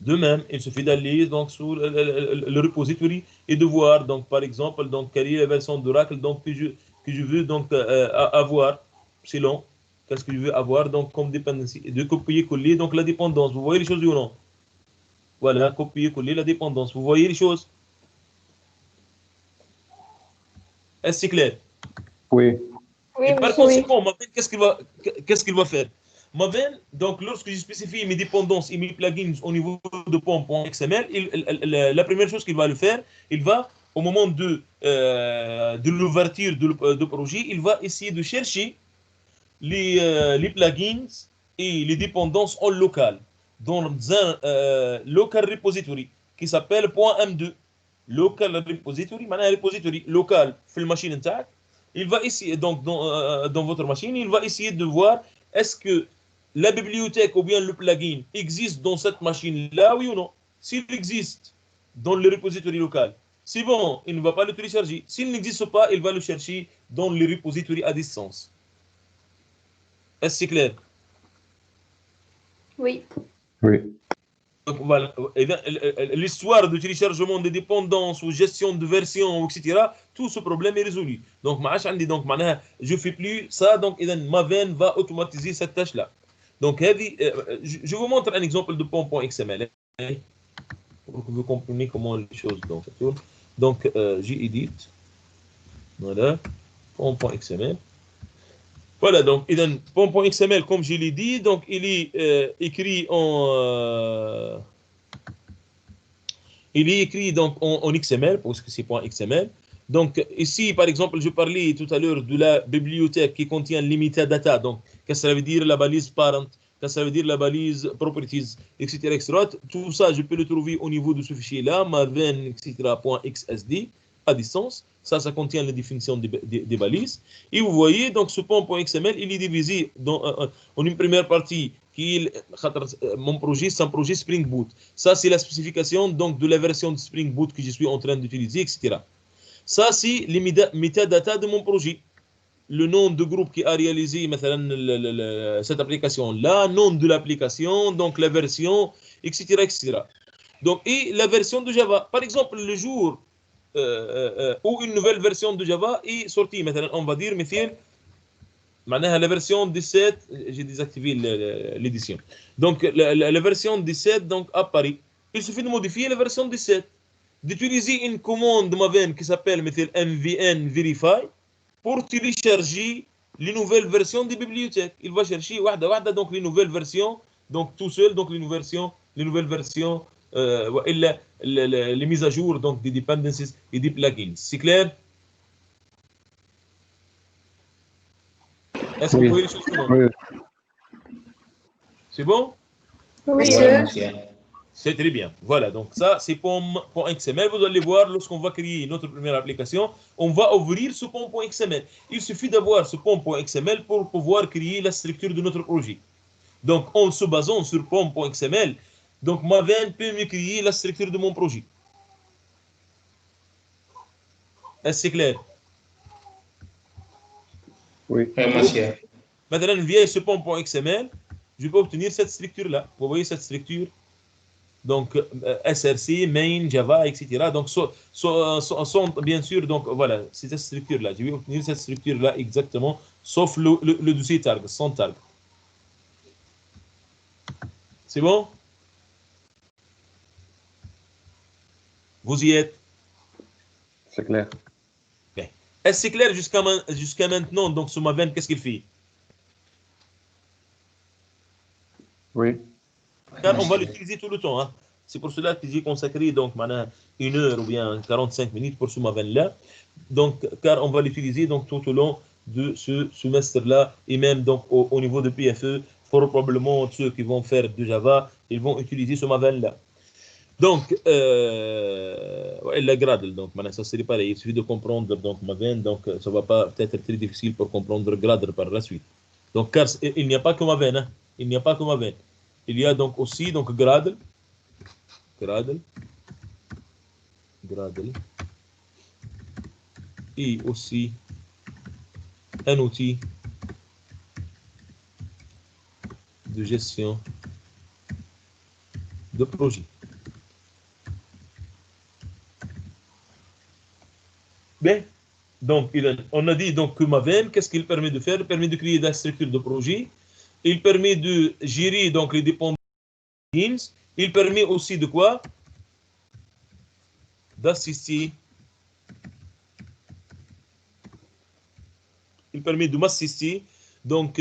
De même, il suffit d'aller donc sur le repository et de voir donc par exemple donc quelle est la version d'Oracle donc que je veux donc avoir selon qu'est-ce que je veux avoir donc comme dependency et de copier-coller donc la dépendance. Vous voyez les choses ou non? Voilà, copier-coller la dépendance. Vous voyez les choses? Est-ce que c'est clair? Oui. Oui, Et par monsieur. conséquent, Maven, qu'est-ce qu'il va faire? Maven, donc lorsque je spécifie mes dépendances et mes plugins au niveau de POM.xml, la première chose qu'il va le faire, il va, au moment de l'ouverture de projet, il va essayer de chercher les plugins et les dépendances en local, dans un local repository qui s'appelle .m2. Local repository, معناها repository local في الماشين نتاعك. Il va essayer, donc dans votre machine, il va essayer de voir est-ce que la bibliothèque ou bien le plugin existe dans cette machine-là, oui ou non. S'il existe dans le repository local, c'est bon, il ne va pas le télécharger. S'il n'existe pas, il va le chercher dans le repository à distance. Est-ce que c'est clair? Oui. Oui. Donc, voilà. L'histoire de téléchargement des dépendances ou gestion de version, etc., tout ce problème est résolu. Donc, je ne fais plus ça, donc Maven va automatiser cette tâche-là. Donc, je vous montre un exemple de POM.xml pour que vous compreniez comment les choses tournent. Donc, j'édite. Voilà, POM.xml. Voilà, donc, POM.xml, comme je l'ai dit, donc, il est écrit en XML, parce que c'est .xml. Donc, ici, par exemple, je parlais tout à l'heure de la bibliothèque qui contient les metadata. Donc, qu'est-ce que ça veut dire la balise parent, qu'est-ce que ça veut dire la balise properties, etc., etc. Tout ça, je peux le trouver au niveau de ce fichier-là, maven, etc., .xsd, à distance. Ça contient la définition des balises. Et vous voyez, donc, ce POM.xml, il est divisé en une première partie qui est mon projet, c'est un projet Spring Boot. Ça, c'est la spécification donc, de la version de Spring Boot que je suis en train d'utiliser, etc. Ça, c'est les metadata de mon projet. Le nom de groupe qui a réalisé cette application-là, nom de l'application, donc la version, etc., etc. Donc, et la version de Java. Par exemple, le jour où une nouvelle version de Java est sortie, on va dire, la version 17, j'ai désactivé l'édition. Donc, la version 17 donc, apparaît. Il suffit de modifier la version 17, d'utiliser une commande Maven qui s'appelle mvn verify pour télécharger les nouvelles versions des bibliothèques. Il va chercher donc les nouvelles versions, donc tout seul, donc les nouvelles versions, les mises à jour donc des dependencies et des plugins. C'est clair? Est-ce que vous voyez les choses? Oui. C'est bon? Oui, monsieur. C'est très bien. Voilà, donc ça, c'est POM.xml. Vous allez voir, lorsqu'on va créer notre première application, on va ouvrir ce POM.xml. Il suffit d'avoir ce POM.xml pour pouvoir créer la structure de notre projet. Donc, en se basant sur POM.xml, donc Maven peut me créer la structure de mon projet. Est-ce que c'est clair? Oui. Oui, monsieur. Maintenant, via ce POM.xml, je peux obtenir cette structure-là. Vous voyez cette structure? Donc, SRC, main, Java, etc. Donc, sont bien sûr, donc voilà, c'est cette structure-là. Je vais obtenir cette structure-là exactement, sauf le dossier target, sans target. C'est bon? Vous y êtes? C'est clair. Bien. Est-ce que c'est clair jusqu'à maintenant? Donc, ce Maven, qu'est-ce qu'il fait? Oui. Car on va l'utiliser tout le temps. Hein. C'est pour cela que j'ai consacré donc maintenant 1 heure ou bien 45 minutes pour ce Maven-là. Donc, car on va l'utiliser donc tout au long de ce semestre-là et même donc au niveau de PFE, probablement ceux qui vont faire du Java, ils vont utiliser ce Maven-là. Donc, la Gradle, donc maintenant ça c'est pareil, il suffit de comprendre donc Maven, donc ça va pas peut-être très difficile pour comprendre Gradle par la suite. Donc, car il n'y a pas que Maven, hein. Il n'y a pas que Maven. Il y a donc aussi donc Gradle, et aussi un outil de gestion de projet. Bien, donc on a dit donc que Maven, qu'est-ce qu'il permet de faire? Il permet de créer des structures de projet. Il permet de gérer donc les dépendances. Il permet aussi de quoi? D'assister. Il permet de m'assister donc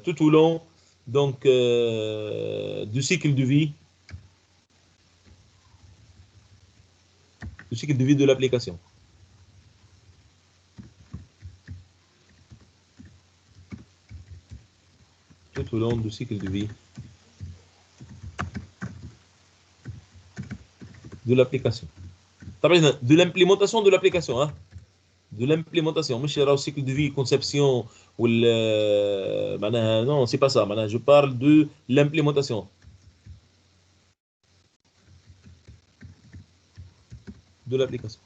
tout au long donc du cycle de vie. Du cycle de vie de l'application. Tout au long du cycle de vie de l'application. De l'implémentation de l'application. Hein? De l'implémentation. مش le cycle de vie, conception, ou non, c'est pas ça. Je parle de l'implémentation. De l'application.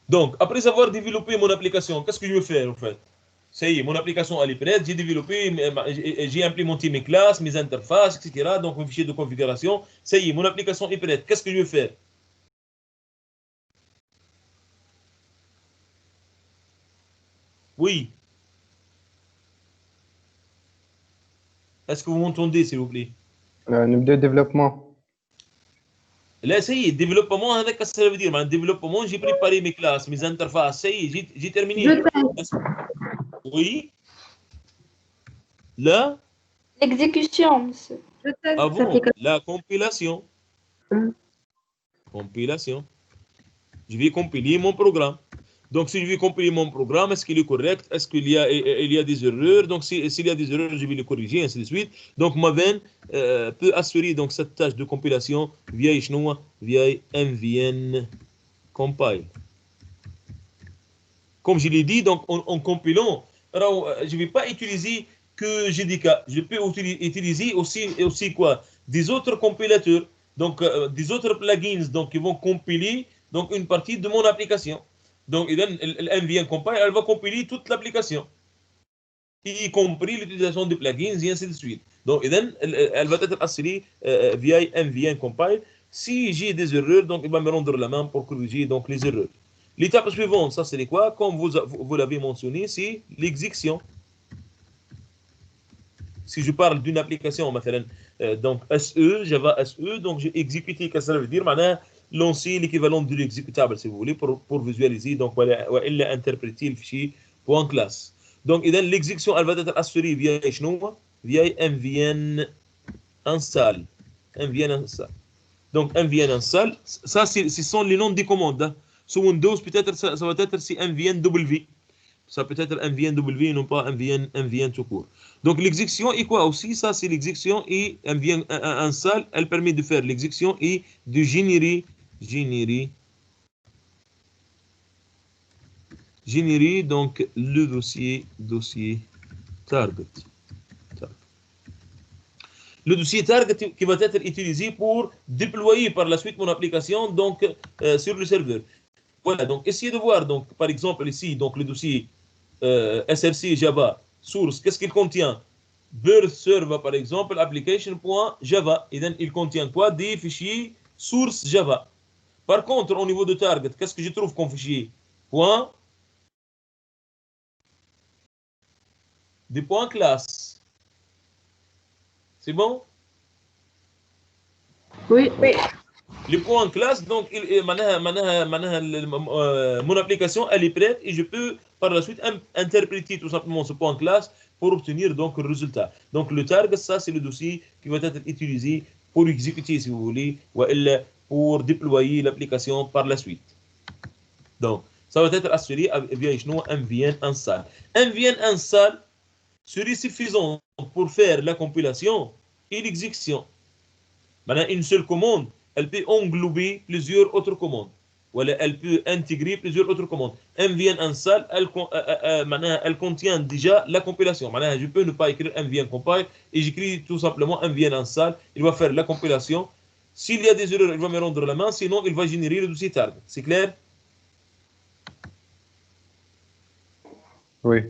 Donc, après avoir développé mon application, qu'est-ce que je veux faire en fait? Ça y est, mon application elle est prête, j'ai développé, j'ai implémenté mes classes, mes interfaces, etc. Donc, mon fichier de configuration. Ça y est, mon application est prête. Qu'est-ce que je veux faire? Oui. Est-ce que vous m'entendez, s'il vous plaît? نبدأ développement. Là, ça y est, développement, qu'est-ce que ça veut dire? Développement, j'ai préparé mes classes, mes interfaces, ça y est, j'ai terminé. Oui. Là? L'exécution, monsieur. Avant, la compilation. Compilation. Je vais compiler mon programme. Donc, si je vais compiler mon programme, est-ce qu'il est correct? Est-ce qu'il y a des erreurs? Donc, s'il y a des erreurs, je vais les corriger, ainsi de suite. Donc, Maven peut assurer donc, cette tâche de compilation via MVN compile. Comme je l'ai dit, donc, en compilant, alors, je ne vais pas utiliser que JDK. Je peux utiliser aussi quoi? Des autres compilateurs, donc des autres plugins donc, qui vont compiler donc, une partie de mon application. Donc, MVN compile, elle va compiler toute l'application, y compris l'utilisation des plugins et ainsi de suite. Donc, elle va être assurée via MVN compile. Si j'ai des erreurs, donc il va me rendre la main pour corriger donc, les erreurs. L'étape suivante, ça c'est quoi? Comme vous l'avez mentionné, c'est l'exécution. Si je parle d'une application, donc SE, Java SE, donc j'ai exécuté, qu'est-ce que ça veut dire? Lancer l'équivalent de l'exécutable, si vous voulez, pour visualiser, donc il a interprété le fichier .class. Donc, l'exécution, elle va être assurée via MVN install. MVN install. Donc, MVN install, ça, ce sont les noms des commandes. Hein. Sur Windows, peut-être, ça va être MVNW. Ça peut être MVNW, non pas MVN tout court. Donc, l'exécution est quoi aussi? Ça, c'est l'exécution et MVN install, elle permet de faire l'exécution et de générer donc le dossier target. Le dossier target qui va être utilisé pour déployer par la suite mon application donc sur le serveur. Voilà, donc essayez de voir donc par exemple ici donc le dossier SRC Java source, qu'est-ce qu'il contient? Birth server par exemple, application.java. Et il contient quoi? Des fichiers source Java. Par contre, au niveau de target, qu'est-ce que je trouve comme fichier? Des points classe. C'est bon? Oui. Les points classe, donc mon application elle est prête et je peux par la suite interpréter tout simplement ce point classe pour obtenir donc le résultat. Donc le target, ça c'est le dossier qui va être utilisé pour exécuter, si vous voulez, ou pour déployer l'application par la suite. Donc ça va être assuré via MVN install. MVN install serait suffisant pour faire la compilation et l'exécution. Maintenant, une seule commande, elle peut englober plusieurs autres commandes. Ou elle peut intégrer plusieurs autres commandes. MVN install, elle contient déjà la compilation. Maintenant, je peux ne pas écrire MVN compile et j'écris tout simplement MVN install. Il va faire la compilation. S'il y a des erreurs, il va me rendre la main. Sinon, il va générer le dossier target. C'est clair? Oui.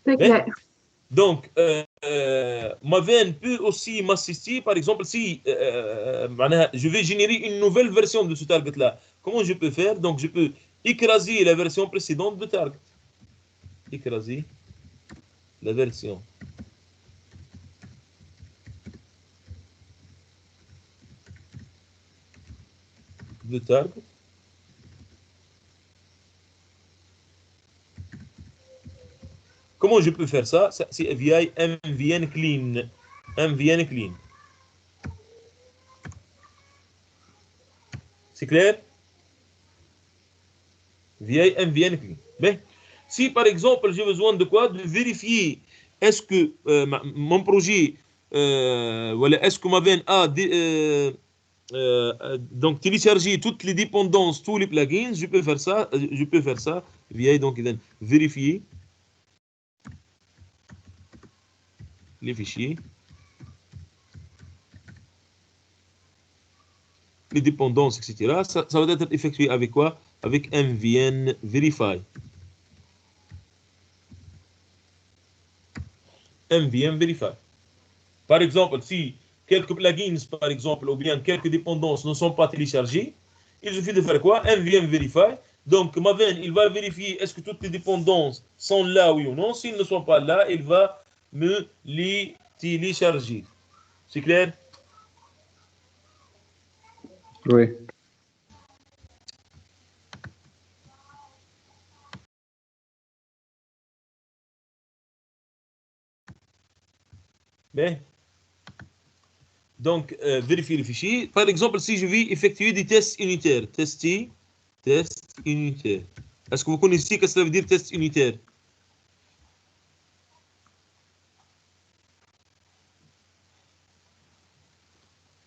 C'est clair. Donc, Maven peut aussi m'assister, par exemple, si je vais générer une nouvelle version de ce target-là. Comment je peux faire? Donc, je peux écraser la version précédente de target. Écraser la version de target. Comment je peux faire ça? C'est via MVN clean. MVN clean. C'est clair? Via MVN clean. Mais si par exemple j'ai besoin de quoi? De vérifier est-ce que mon projet, voilà, est-ce que Maven a donc téléchargé toutes les dépendances, tous les plugins, je peux faire ça via donc vérifier les fichiers, les dépendances, etc. Ça va être effectué avec quoi? Avec MVN Verify. MVN Verify. Par exemple, si quelques plugins, par exemple, ou bien quelques dépendances ne sont pas téléchargées, il suffit de faire quoi? MVN Verify. Donc, Maven, il va vérifier est-ce que toutes les dépendances sont là, oui ou non. S'ils ne sont pas là, il va me les télécharger. C'est clair? Oui. Bien. Donc, vérifier les fichiers. Par exemple, si je vais effectuer des tests unitaires. Test unitaire. Est-ce que vous connaissez ce que ça veut dire test unitaire?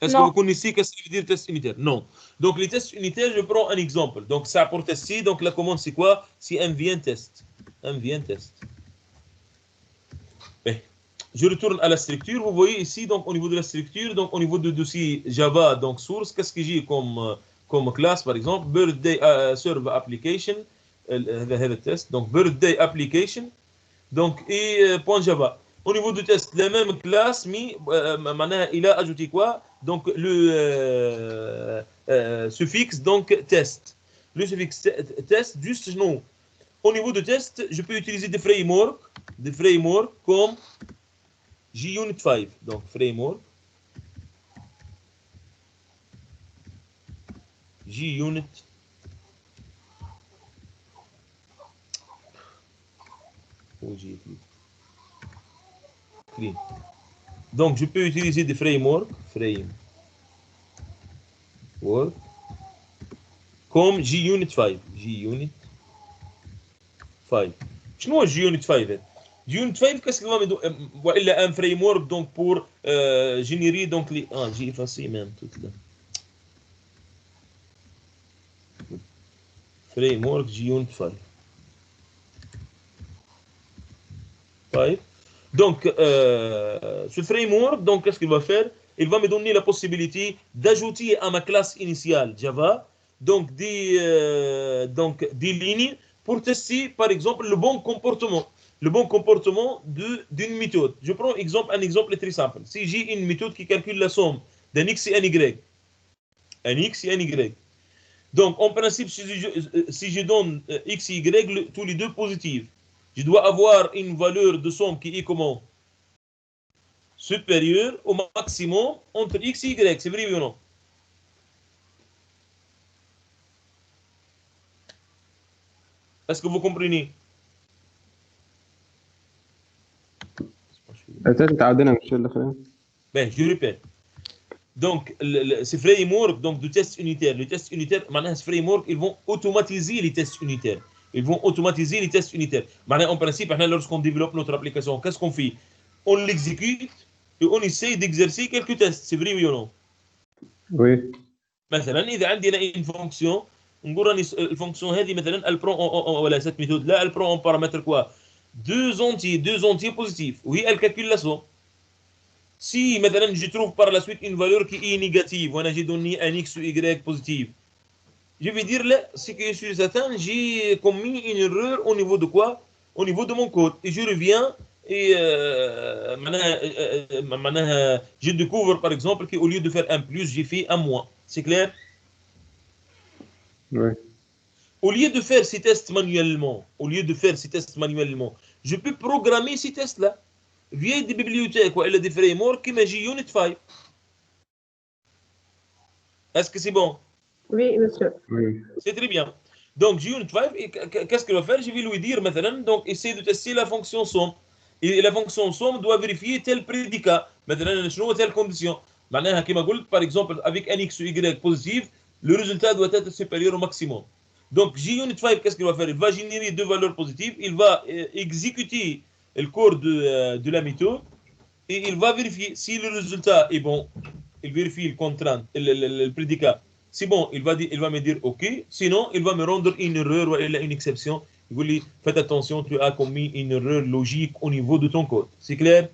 Est-ce que vous connaissez ce que ça veut dire test unitaire? Non. Donc, les tests unitaires, je prends un exemple. Donc, ça pour tester. Donc, la commande, c'est quoi? C'est MVN test. MVN test. Bien. Je retourne à la structure. Vous voyez ici, donc, au niveau de la structure, donc, au niveau du dossier Java, donc, source, qu'est-ce que j'ai comme classe, par exemple? Birthday server application. test. Donc, birthday application. Donc, et .java. Au niveau du test, la même classe, mais il a ajouté quoi? Donc, le suffixe, donc, test. Le suffixe test, juste non. Au niveau du test, je peux utiliser des frameworks comme JUnit 5. Donc, framework. JUnit. Clean. Donc, je peux utiliser des frameworks. Comme JUnit 5. JUnit 5. شنو JUnit 5 JUnit 5 qu'est-ce qu'il va me donner? والا un framework donc pour générer donc les j'ai effacé même tout là. Framework JUnit 5. Donc ce framework, donc qu'est-ce qu'il va faire? Il va me donner la possibilité d'ajouter à ma classe initiale Java donc des lignes pour tester, par exemple, le bon comportement. Le bon comportement d'une méthode. Je prends un exemple très simple. Si j'ai une méthode qui calcule la somme d'un x et un y, un x et un y. Donc, en principe, si je donne x et y, tous les deux positifs, je dois avoir une valeur de somme qui est comment? Supérieure au maximum entre x et y. C'est vrai ou non? Est-ce que vous comprenez? Ben, je répète. Donc, ces frameworks donc, de tests unitaires, les tests unitaires, maintenant, ces frameworks, ils vont automatiser les tests unitaires. Ils vont automatiser les tests unitaires. Maintenant, en principe, lorsqu'on développe notre application, qu'est-ce qu'on fait? On l'exécute et on essaie d'exercer quelques tests. C'est vrai ou non? Oui. مثلا إذا عندنا une fonction, نقول راني الفونكسيون هذه مثلا elle prend voilà cette méthode là, elle prend en paramètre quoi? Deux entiers positifs. Oui, elle calcule la somme. Si maintenant je trouve par la suite une valeur qui est négative, voilà, j'ai donné un x ou y positif, je vais dire là, c'est que je suis certain, j'ai commis une erreur au niveau de quoi? Au niveau de mon code. Et je reviens et je découvre par exemple qu'au lieu de faire un plus, j'ai fait un moins. C'est clair? Oui. Au lieu de faire ces tests manuellement, je peux programmer ces tests-là via des bibliothèques ou des frameworks comme JUnit 5. Est-ce que c'est bon? Oui, monsieur. Oui. C'est très bien. Donc, JUnit 5, qu'est-ce qu'il va faire? Je vais lui dire maintenant, donc, essayer de tester la fonction somme. Et la fonction somme doit vérifier tel prédicat. Maintenant, telle condition. Maintenant, par exemple, avec un x ou y positif, le résultat doit être supérieur au maximum. Donc, JUnit 5, qu'est-ce qu'il va faire? Il va générer deux valeurs positives, il va exécuter le corps de la méthode et il va vérifier si le résultat est bon. Il vérifie le contrainte, le prédicat. C'est bon, il va me dire OK. Sinon, il va me rendre une erreur ou une exception. Il va dire, faites attention, tu as commis une erreur logique au niveau de ton code. C'est clair?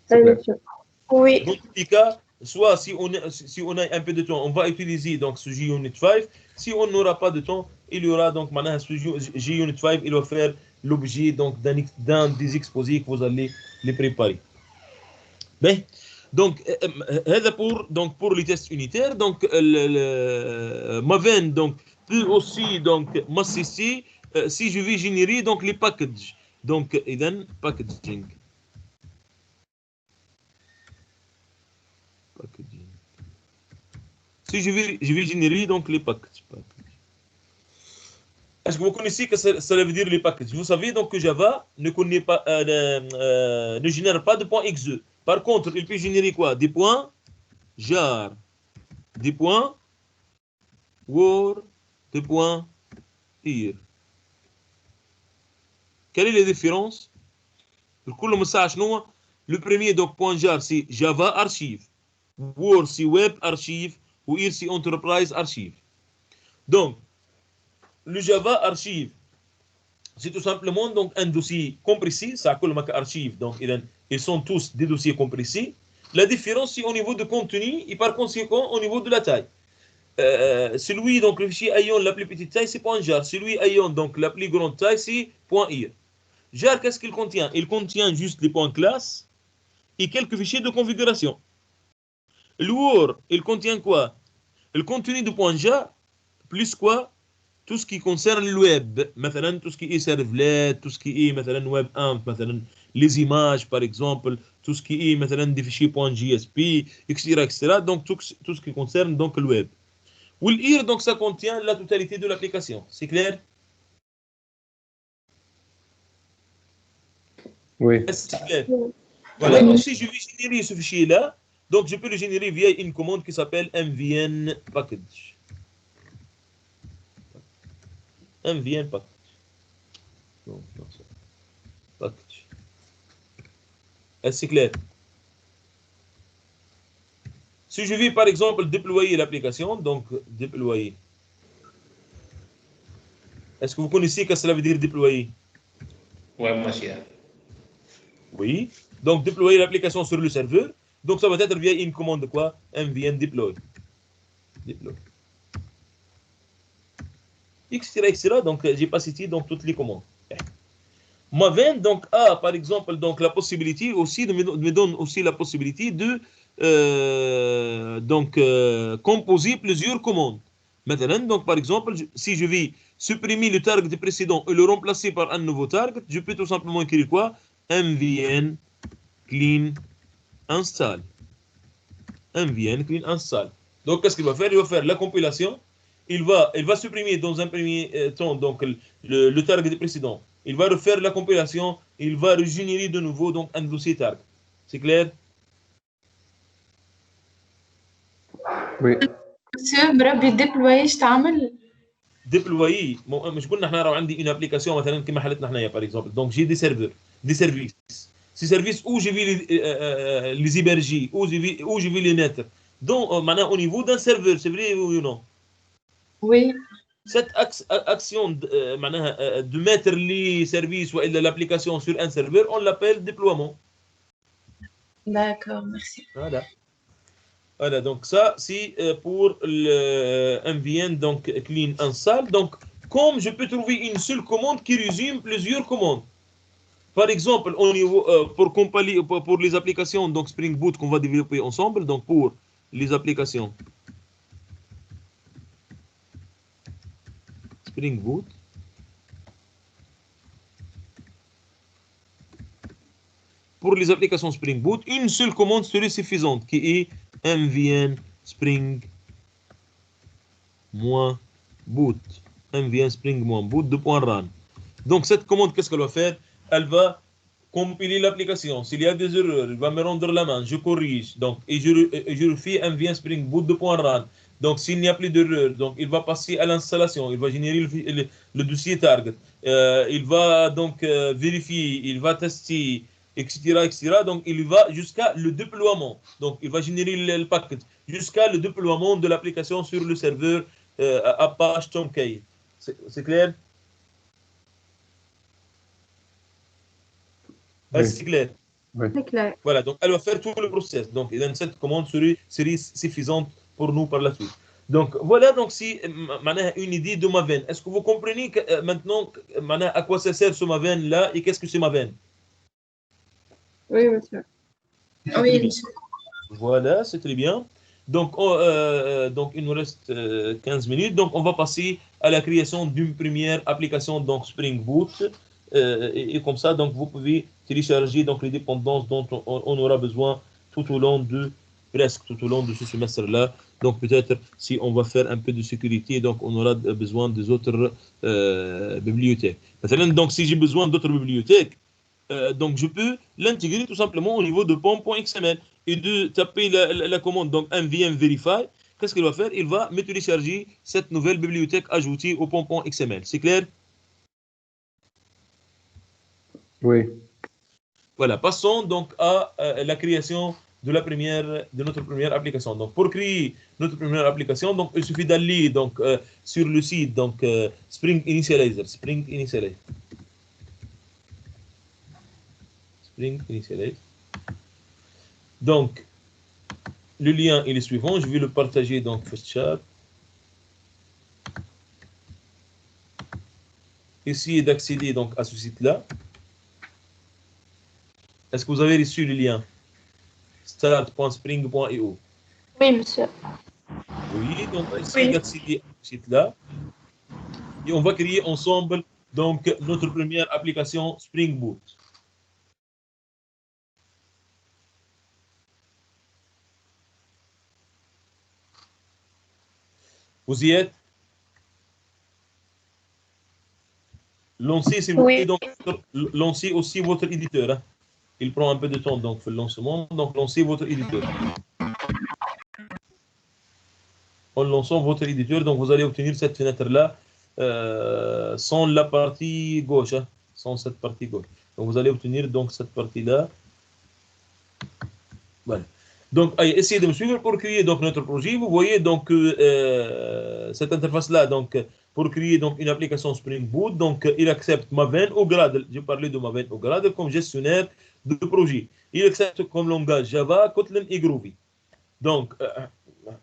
C'est clair. Oui. Dans tous les cas, soit si on a un peu de temps, on va utiliser donc ce JUnit 5. Si on n'aura pas de temps, il y aura donc maintenant ce JUnit 5, il va faire l'objet donc d'un des exposés que vous allez les préparer. Ben, donc, pour les tests unitaires, donc, Maven donc, peut aussi donc, m'assister si je vais générer donc, les packages. Donc, packaging. Si je vais générer donc les packages. Est-ce que vous connaissez que ça veut dire les packages? Vous savez donc que Java ne connaît pas, ne génère pas de points exe. Par contre, il peut générer quoi? Des points jar, des points war, des points here. Quelle est la différence? Le premier donc point jar c'est Java archive, war c'est web archive, ou here c'est enterprise archive. Donc le Java archive, c'est tout simplement donc un dossier compressé, ça colle archive, donc ils sont tous des dossiers compressés. La différence c'est au niveau de contenu et par conséquent au niveau de la taille. Celui donc le fichier ayant la plus petite taille c'est .jar, celui ayant donc la plus grande taille c'est .ir. Jar, qu'est-ce qu'il contient? Il contient juste les points classe et quelques fichiers de configuration. Le war, il contient quoi? Le contenu de .jar plus quoi? Tout ce qui concerne le web, tout ce qui est servlet, tout ce qui est web amp, les images par exemple, tout ce qui est des fichiers .jsp, etc. Donc tout ce qui concerne donc le web. Will donc ça contient la totalité de l'application. C'est clair? Oui. C'est clair. Voilà, donc si je vais générer ce fichier-là, donc je peux le générer via une commande qui s'appelle mvn package. mvn package. Package. Est-ce que c'est clair? Si je vais par exemple déployer l'application, donc déployer. Est-ce que vous connaissez ce que cela veut dire déployer? Oui, monsieur. Oui. Donc déployer l'application sur le serveur. Donc ça va être via une commande de quoi? Mvn deploy. Deploy. etc. Donc, j'ai pas cité donc toutes les commandes. Maven donc a par exemple donc la possibilité aussi me donne aussi la possibilité de composer plusieurs commandes. Maintenant, donc par exemple, si je vais supprimer le target précédent et le remplacer par un nouveau target, je peux tout simplement écrire quoi? mvn clean install. mvn clean install. Donc qu'est-ce qu'il va faire? Il va faire la compilation. Il va supprimer dans un premier temps donc le target précédent. Il va refaire la compilation. Il va régénérer de nouveau donc un dossier target. C'est clair? Oui. مسيو بربي ديبلوي ايش تعمل؟ déployer مش قلنا احنا لو عندي une application مثلا كما حالتنا احنا par exemple donc j'ai des serveurs des services ces services où je vais les héberger où je vais les mettre donc maintenant au niveau d'un serveur c'est vrai ou non? Oui. Cette action de mettre les services ou l'application sur un serveur on l'appelle déploiement. D'accord, merci. Voilà, donc ça c'est pour le mvn donc clean install. Donc comme je peux trouver une seule commande qui résume plusieurs commandes. Par exemple, au niveau pour compiler pour les applications donc Spring Boot qu'on va développer ensemble, donc pour les applications Spring Boot pour les applications Spring Boot, une seule commande serait suffisante qui est mvn spring -boot mvn spring -boot .run. Donc cette commande qu'est-ce qu'elle va faire? Elle va compiler l'application. S'il y a des erreurs, il va me rendre la main, je corrige. Donc et je refais mvn spring boot .run. Donc s'il n'y a plus d'erreur, donc il va passer à l'installation, il va générer le dossier target. Il va donc vérifier, il va tester, etc., etc. Donc il va jusqu'à le déploiement. Donc il va générer le paquet jusqu'à le déploiement de l'application sur le serveur Apache Tomkay. C'est clair? C'est clair? Oui. C'est clair. Voilà, donc elle va faire tout le process. Donc cette commande serait suffisante pour nous par la suite. Donc voilà donc si une idée de Maven. Est-ce que vous comprenez maintenant à quoi ça sert ce Maven là et qu'est-ce que c'est Maven? Oui, monsieur. Oui, monsieur. Voilà, c'est très bien. Donc, donc il nous reste 15 minutes. Donc on va passer à la création d'une première application donc Spring Boot. Et comme ça, donc vous pouvez télécharger donc les dépendances dont on aura besoin tout au long de ce semestre-là. Donc peut-être si on va faire un peu de sécurité, donc on aura besoin des autres bibliothèques. Donc si j'ai besoin d'autres bibliothèques, donc je peux l'intégrer tout simplement au niveau de pom.xml et de taper la commande donc mvm verify. Qu'est-ce qu'il va faire? Il va me télécharger cette nouvelle bibliothèque ajoutée au pom.xml. C'est clair? Oui. Voilà, passons donc à la création de notre première application. Donc pour créer notre première application, donc il suffit d'aller donc sur le site donc Spring Initializer. Donc le lien est le suivant, je vais le partager donc sur le chat. Essayez d'accéder donc à ce site-là. Est-ce que vous avez reçu le lien? start.spring.io. Oui, monsieur. Oui, donc essayez d'accéder à ce site-là. Et on va créer ensemble donc notre première application Spring Boot. Vous y êtes? Lancez, s'il vous plaît, donc lancez aussi votre éditeur. Hein. Il prend un peu de temps donc pour le lancement, donc lancez votre éditeur. En lançant votre éditeur, donc vous allez obtenir cette fenêtre-là sans la partie gauche, hein, sans cette partie gauche. Donc vous allez obtenir donc cette partie-là. Voilà. Donc essayez de me suivre pour créer donc notre projet. Vous voyez donc cette interface-là, donc pour créer donc une application Spring Boot, donc il accepte Maven ou Gradle. J'ai parlé de Maven ou Gradle comme gestionnaire de projet. Il accepte comme langage Java, Kotlin et Groovy. Donc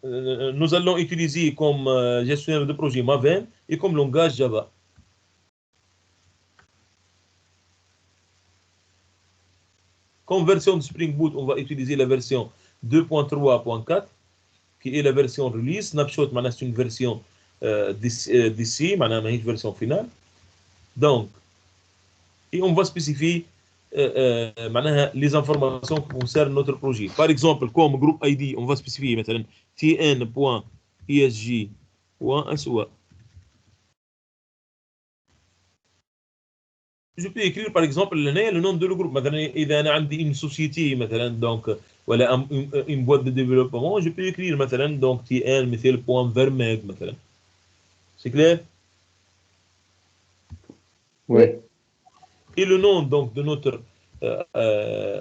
nous allons utiliser comme gestionnaire de projet Maven et comme langage Java. Comme version de Spring Boot, on va utiliser la version 2.3.4 qui est la version release. Snapshot, c'est une version d'ici, une version finale. Donc, et on va spécifier les informations qui concernent notre projet. Par exemple, comme groupe ID, on va spécifier maintenant tn.esg.soa. Je peux écrire par exemple le nom de le groupe. Maintenant, si j'ai une société, donc, voilà, une boîte de développement, je peux écrire maintenant donc tn.vermeg. C'est clair? Oui. Et le nom donc de notre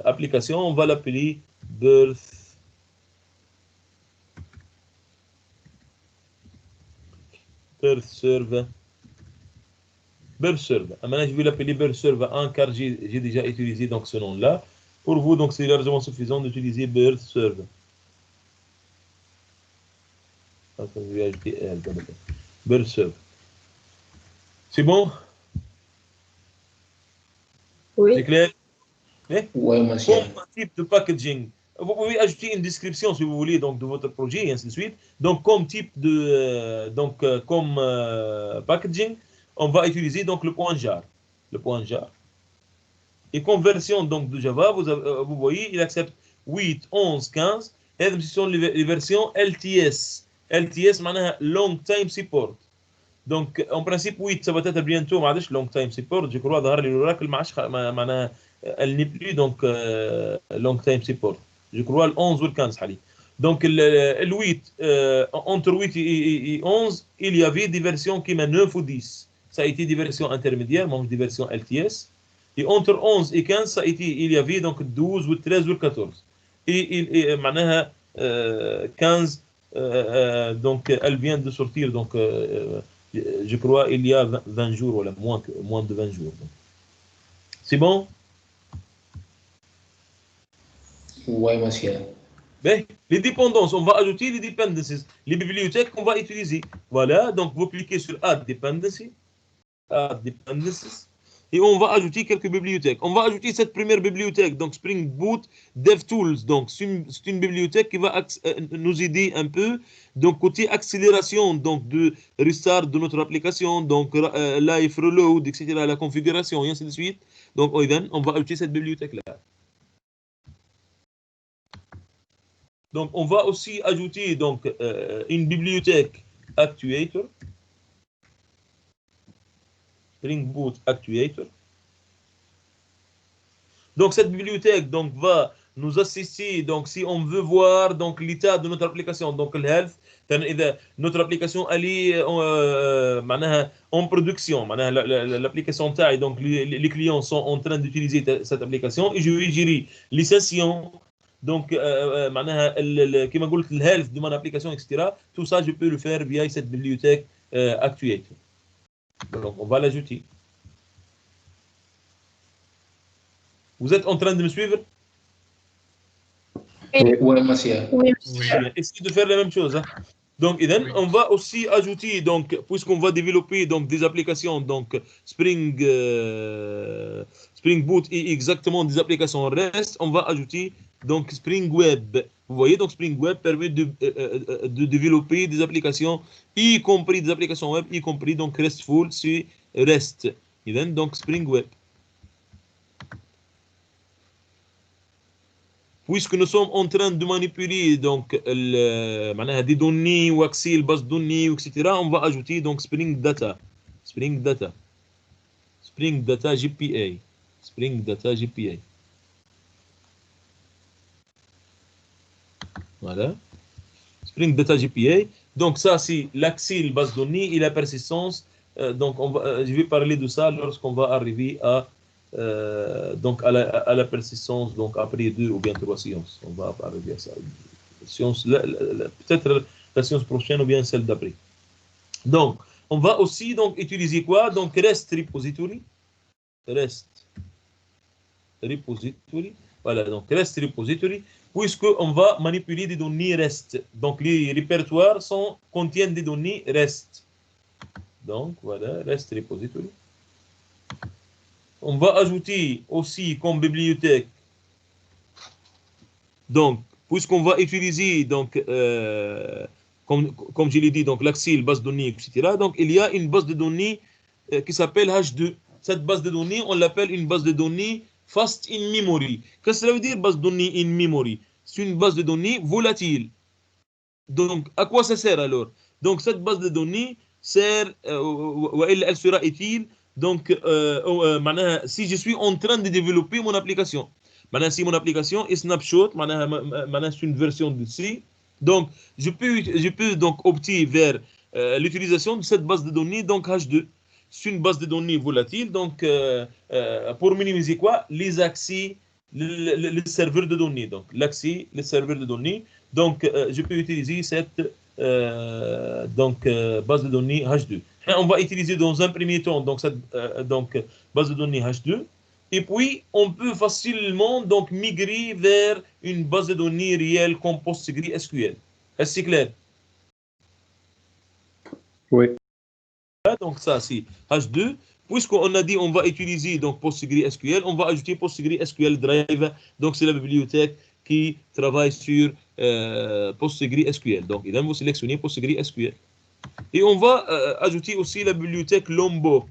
application, on va l'appeler Birth Server. Birth Server. Maintenant, je vais l'appeler Birth Server 1 car j'ai déjà utilisé donc ce nom-là. Pour vous, donc c'est largement suffisant d'utiliser Birth Server. Donc, je vais ajouter R. Birth Server. C'est bon? Oui. C'est clair? Oui, monsieur. Comme type de packaging, vous pouvez ajouter une description si vous voulez donc de votre projet et ainsi de suite. Donc comme type de comme packaging, on va utiliser donc le point jar, Et comme version donc de Java, vous voyez, il accepte 8, 11, 15. Et ce sont les versions LTS. LTS معناها long time support. Donc en principe 8 ça va être bientôt ما عادش long time support. Je crois ظهر لي l'oracle ما عادش معناها elle n'est plus donc long time support. Je crois le 11 ou le 15 حاليا. Donc le 8 entre 8 et 11 il y avait des versions qui met 9 ou 10. Ça a été des versions intermédiaires, donc des versions LTS. Et entre 11 et 15 ça a été il y avait donc 12 ou 13 ou 14. Et معناها 15 donc elle vient de sortir donc je crois il y a 20 jours ou moins de 20 jours. C'est bon? Oui, monsieur. Ben, les dépendances, on va ajouter les dependencies, les bibliothèques qu'on va utiliser. Voilà, donc vous cliquez sur Add Dependencies, et on va ajouter quelques bibliothèques. On va ajouter cette première bibliothèque, donc Spring Boot DevTools. Donc c'est une bibliothèque qui va nous aider un peu. Donc côté accélération, donc de restart de notre application, donc live reload, etc., la configuration et ainsi de suite. Donc on va ajouter cette bibliothèque-là. Donc, on va aussi ajouter donc, une bibliothèque Actuator, Spring Boot Actuator. Donc, cette bibliothèque donc, va nous assister donc, si on veut voir donc, l'état de notre application, donc le health. Notre application elle est en production, l'application taille, donc les clients sont en train d'utiliser cette application et je vais gérer les sessions. Donc, كما قلت الهيلث de mon application, etc. Tout ça, je peux le faire via cette bibliothèque Actuator. Donc, on va l'ajouter. Vous êtes en train de me suivre? Oui, monsieur. Oui, Essayez de faire la même chose. Hein. Donc, on va aussi ajouter, donc, puisqu'on va développer donc, des applications, donc Spring Boot et exactement des applications REST, on va ajouter donc Spring Web. Vous voyez, donc Spring Web permet de développer des applications, y compris des applications web, y compris donc RESTful, c'est REST. Et donc Spring Web. Puisque nous sommes en train de manipuler donc des données ou accès aux bases de données, etc., on va ajouter donc Spring Data GPA. Voilà. Spring Data GPA. Donc ça, c'est l'accès aux bases de données et la persistance. Donc je vais parler de ça lorsqu'on va arriver à donc à la persistance, donc après 2 ou bien 3 séances. On va arriver à ça. Peut-être la séance prochaine ou bien celle d'après. Donc, on va aussi donc utiliser quoi? Donc REST Repository. Voilà, donc REST repository, puisqu'on va manipuler des données REST. Donc les répertoires contiennent des données REST. Donc voilà, REST repository. On va ajouter aussi comme bibliothèque, donc, puisqu'on va utiliser, donc, comme je l'ai dit, donc l'accès, base de données, etc. Donc, il y a une base de données qui s'appelle H2. Cette base de données, on l'appelle une base de données fast in memory. Qu'est-ce que ça veut dire, base de données in memory? C'est une base de données volatile. Donc, à quoi ça sert alors? Donc, cette base de données sert, elle sera utile. Donc, si je suis en train de développer mon application, maintenant, si mon application est snapshot, maintenant, c'est une version de C, donc, je peux donc opter vers l'utilisation de cette base de données, donc H2. C'est une base de données volatile, donc, pour minimiser quoi? Les accès, le serveur de données, donc, l'accès, le serveur de données. Donc, je peux utiliser cette base de données H2. Et on va utiliser dans un premier temps donc, cette base de données H2. Et puis, on peut facilement donc, migrer vers une base de données réelle comme PostgreSQL. Est-ce que c'est clair? Oui. Donc, ça, c'est H2. Puisqu'on a dit on va utiliser donc PostgreSQL, on va ajouter PostgreSQL Drive. Donc, c'est la bibliothèque qui travaille sur PostgreSQL. Donc, il vous sélectionnez PostgreSQL. Et on va ajouter aussi la bibliothèque Lombok.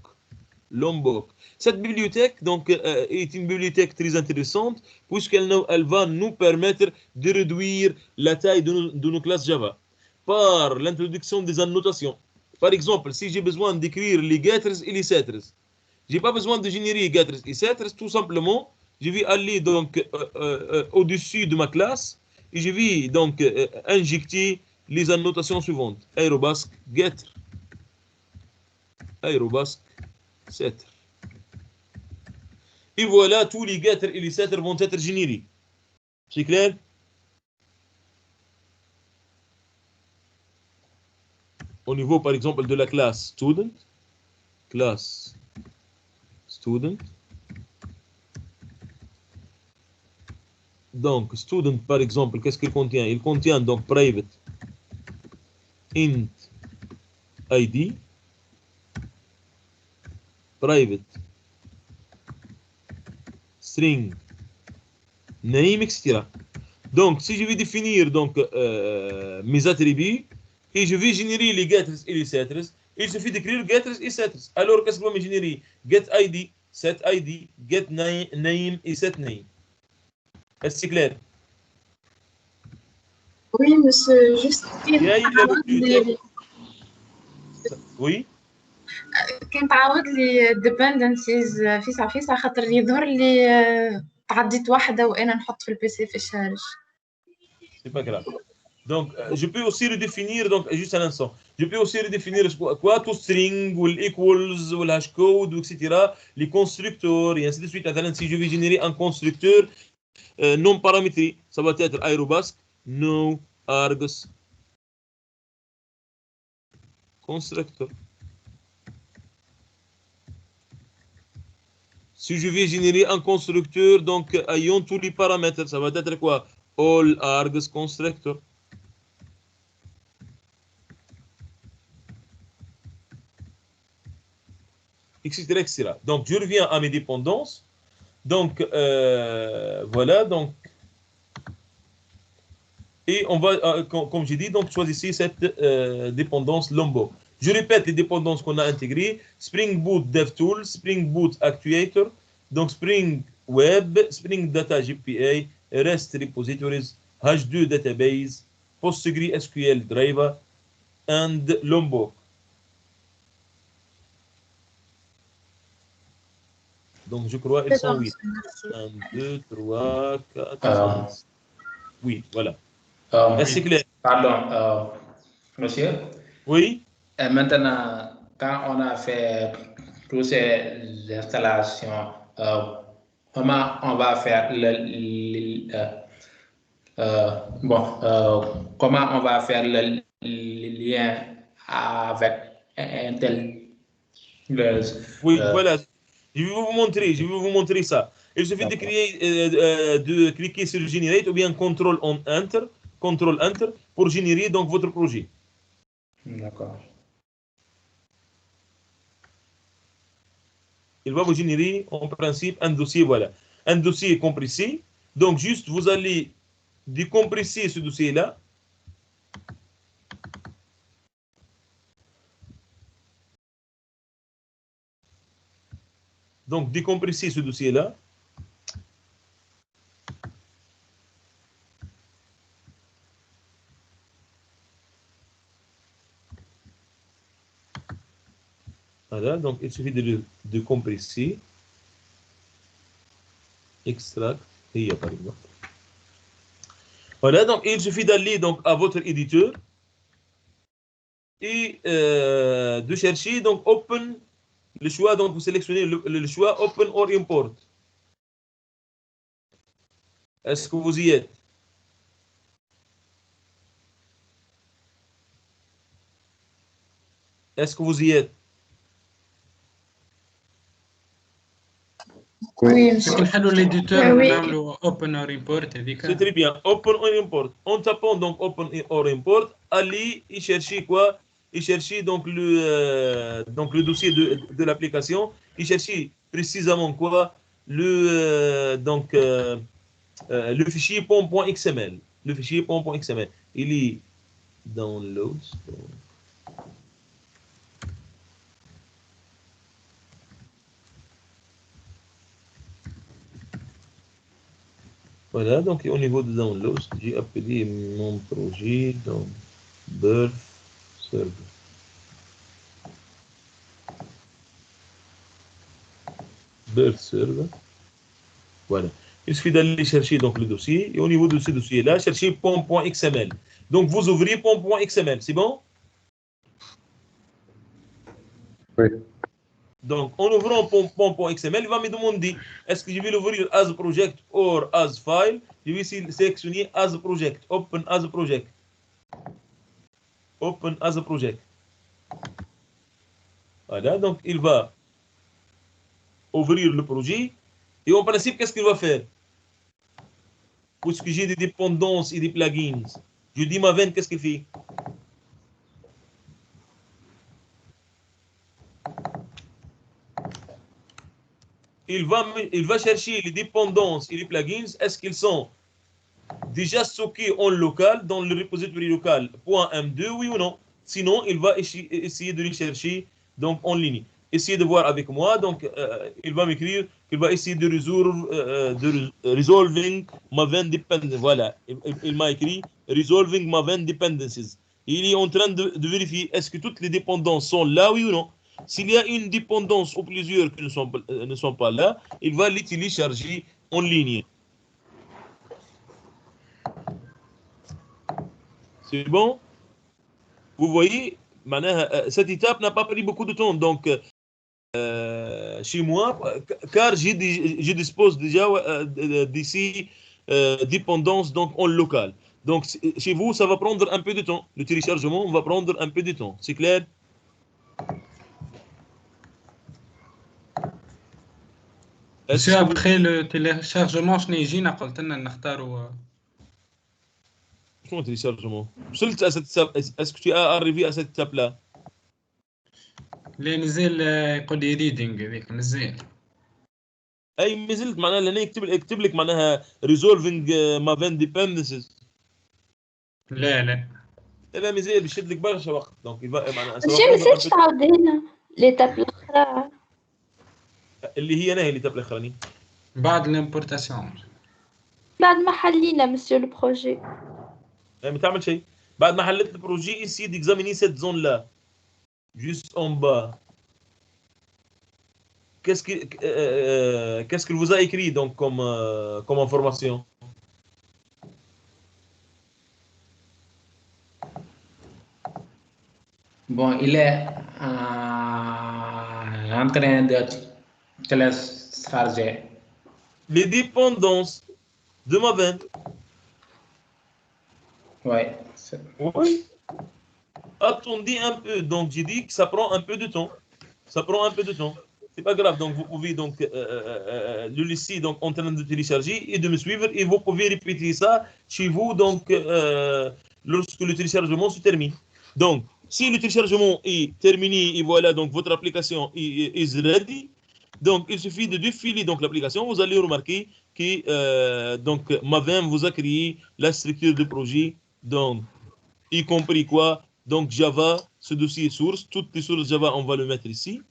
Cette bibliothèque donc, est une bibliothèque très intéressante puisqu'elle va nous permettre de réduire la taille de nos classes Java par l'introduction des annotations. Par exemple, si j'ai besoin d'écrire les getters et les setters, je n'ai pas besoin de générer getters et setters, tout simplement, je vais aller donc au-dessus de ma classe et je vais donc injecter les annotations suivantes. Aerobasque getter, aerobasque setter. Et voilà, tous les getters et les setters vont être générés. C'est clair? Au niveau, par exemple, de la classe student, classe student. Donc, student, par exemple, qu'est-ce qu'il contient? Il contient donc private int id, private string name, etc. Donc, si je vais définir donc, mes attributs et je vais générer les getters et les setters, il suffit d'écrire getters et setters. Alors, qu'est-ce qu'on va me générer? Get ID, set ID, get name et set name. Est-ce que c'est clair? Oui, monsieur, juste oui. كنتعاود لي dependencies فيسع خاطر يظهر لي تعديت واحدة وأنا نحط في البي سي في الشارج. C'est pas grave. Donc, je peux aussi redéfinir, donc, juste un instant, je peux aussi redéfinir quoi, tout string, ou equals, ou hashcode, etc., les constructeurs, et ainsi de suite. Si je vais générer un constructeur non paramétré, ça va être aerobasque, no args constructor. Si je vais générer un constructeur, donc, ayant tous les paramètres, ça va être quoi? All args constructor. Etc., etc. Donc, je reviens à mes dépendances. Donc, voilà. Donc, et on va, comme j'ai dit, donc choisissez cette dépendance Lombok. Je répète les dépendances qu'on a intégrées. Spring Boot DevTools, Spring Boot Actuator, donc Spring Web, Spring Data GPA, REST Repositories, H2 Database, PostgreSQL Driver, and Lombok. Donc, je crois qu'ils sont 8. 1, 2, 3, 4, 5. Oui, voilà. Est-ce que c'est clair? Pardon, monsieur? Oui. Et maintenant, quand on a fait toutes ces installations, comment on va faire comment on va faire le lien avec Intel? Oui, voilà. Je vais vous montrer ça. Il suffit de cliquer sur Generate ou bien Control Enter pour générer donc votre projet. D'accord. Il va vous générer en principe un dossier, voilà. Un dossier compressé. Donc juste, vous allez décompresser ce dossier-là. Donc décompresser ce dossier-là. Voilà, donc il suffit de compresser. Extract, et par exemple. Voilà, donc il suffit d'aller donc à votre éditeur et de chercher donc Open, le choix, donc vous sélectionnez le choix Open or Import. Est-ce que vous y êtes? Est-ce que vous y êtes? Oui, كي monsieur. نحلوا l'éditeur Oui. ونعملوا open or import هذيك. C'est très bien. Open or Import. En tapant donc Open or Import, allez y chercher quoi? Y chercher donc le dossier de l'application. Y chercher précisément quoi? Le fichier pom.xml. Le fichier pom.xml. Il est download. Voilà, donc au niveau de download, j'ai appelé mon projet dans Birth Server. Birth Server. Voilà. Il suffit d'aller chercher donc le dossier et au niveau de ce dossier-là, chercher pom.xml. Donc vous ouvrez pom.xml, c'est bon? Oui. Donc en ouvrant pom.xml, il va me demander est-ce que je vais l'ouvrir as project or as file? Je vais sélectionner as project, open as project. Open as project. Voilà, donc il va ouvrir le projet et en principe, qu'est-ce qu'il va faire? Puisque j'ai des dépendances et des plugins, je dis Maven, qu'est-ce qu'il fait? Il va chercher les dépendances et les plugins. Est-ce qu'ils sont déjà stockés en local, dans le repository local .m2, oui ou non? Sinon, il va essayer de les chercher donc, en ligne. Essayez de voir avec moi. Donc, il va m'écrire qu'il va essayer de résoudre resolving Maven dependencies. Voilà, il m'a écrit resolving Maven dependencies. Il est en train de vérifier est-ce que toutes les dépendances sont là, oui ou non? S'il y a une dépendance ou plusieurs qui ne sont pas là, il va les télécharger en ligne. C'est bon? Vous voyez, cette étape n'a pas pris beaucoup de temps. Donc, chez moi, car je dispose déjà d'ici dépendance donc en local. Donc, chez vous, ça va prendre un peu de temps. Le téléchargement va prendre un peu de temps. C'est clair? Monsieur, après le téléchargement شنو يجينا قلت لنا نختاروا Comment téléchargement? Est-ce que tu es arrivé à cette étape-là? اللي نزل يقول لي ريدينغ هذيك نزل. اي ما زلت معناها لان يكتب لك معناها resolving Maven dependencies. لا لا مازال بيشد لك برشا وقت دونك معناها ماشي مازالش تعاودينا ليتاب الاخرى اللي هي انا اللي تبع الاخراني بعد الامبورتاسيون بعد ما حلينا مسيو لو بروجي. ما تعمل شيء بعد ما حليت البروجي ici d'examiner cette zone là juste en bas. Qu'est-ce qu'il vous a écrit donc comme information? Bon, il est en train de télécharger. Les dépendances de Maven. Ouais. Oui. Attendez un peu. Donc j'ai dit que ça prend un peu de temps. Ça prend un peu de temps. c'est pas grave. Donc, vous pouvez donc le laisser donc en train de télécharger et de me suivre et vous pouvez répéter ça chez vous donc lorsque le téléchargement se termine. Donc, si le téléchargement est terminé et voilà donc votre application is ready, donc il suffit de défiler donc l'application. Vous allez remarquer que donc Maven vous a créé la structure de projet, donc y compris quoi, donc Java, ce dossier source, toutes les sources Java, on va le mettre ici.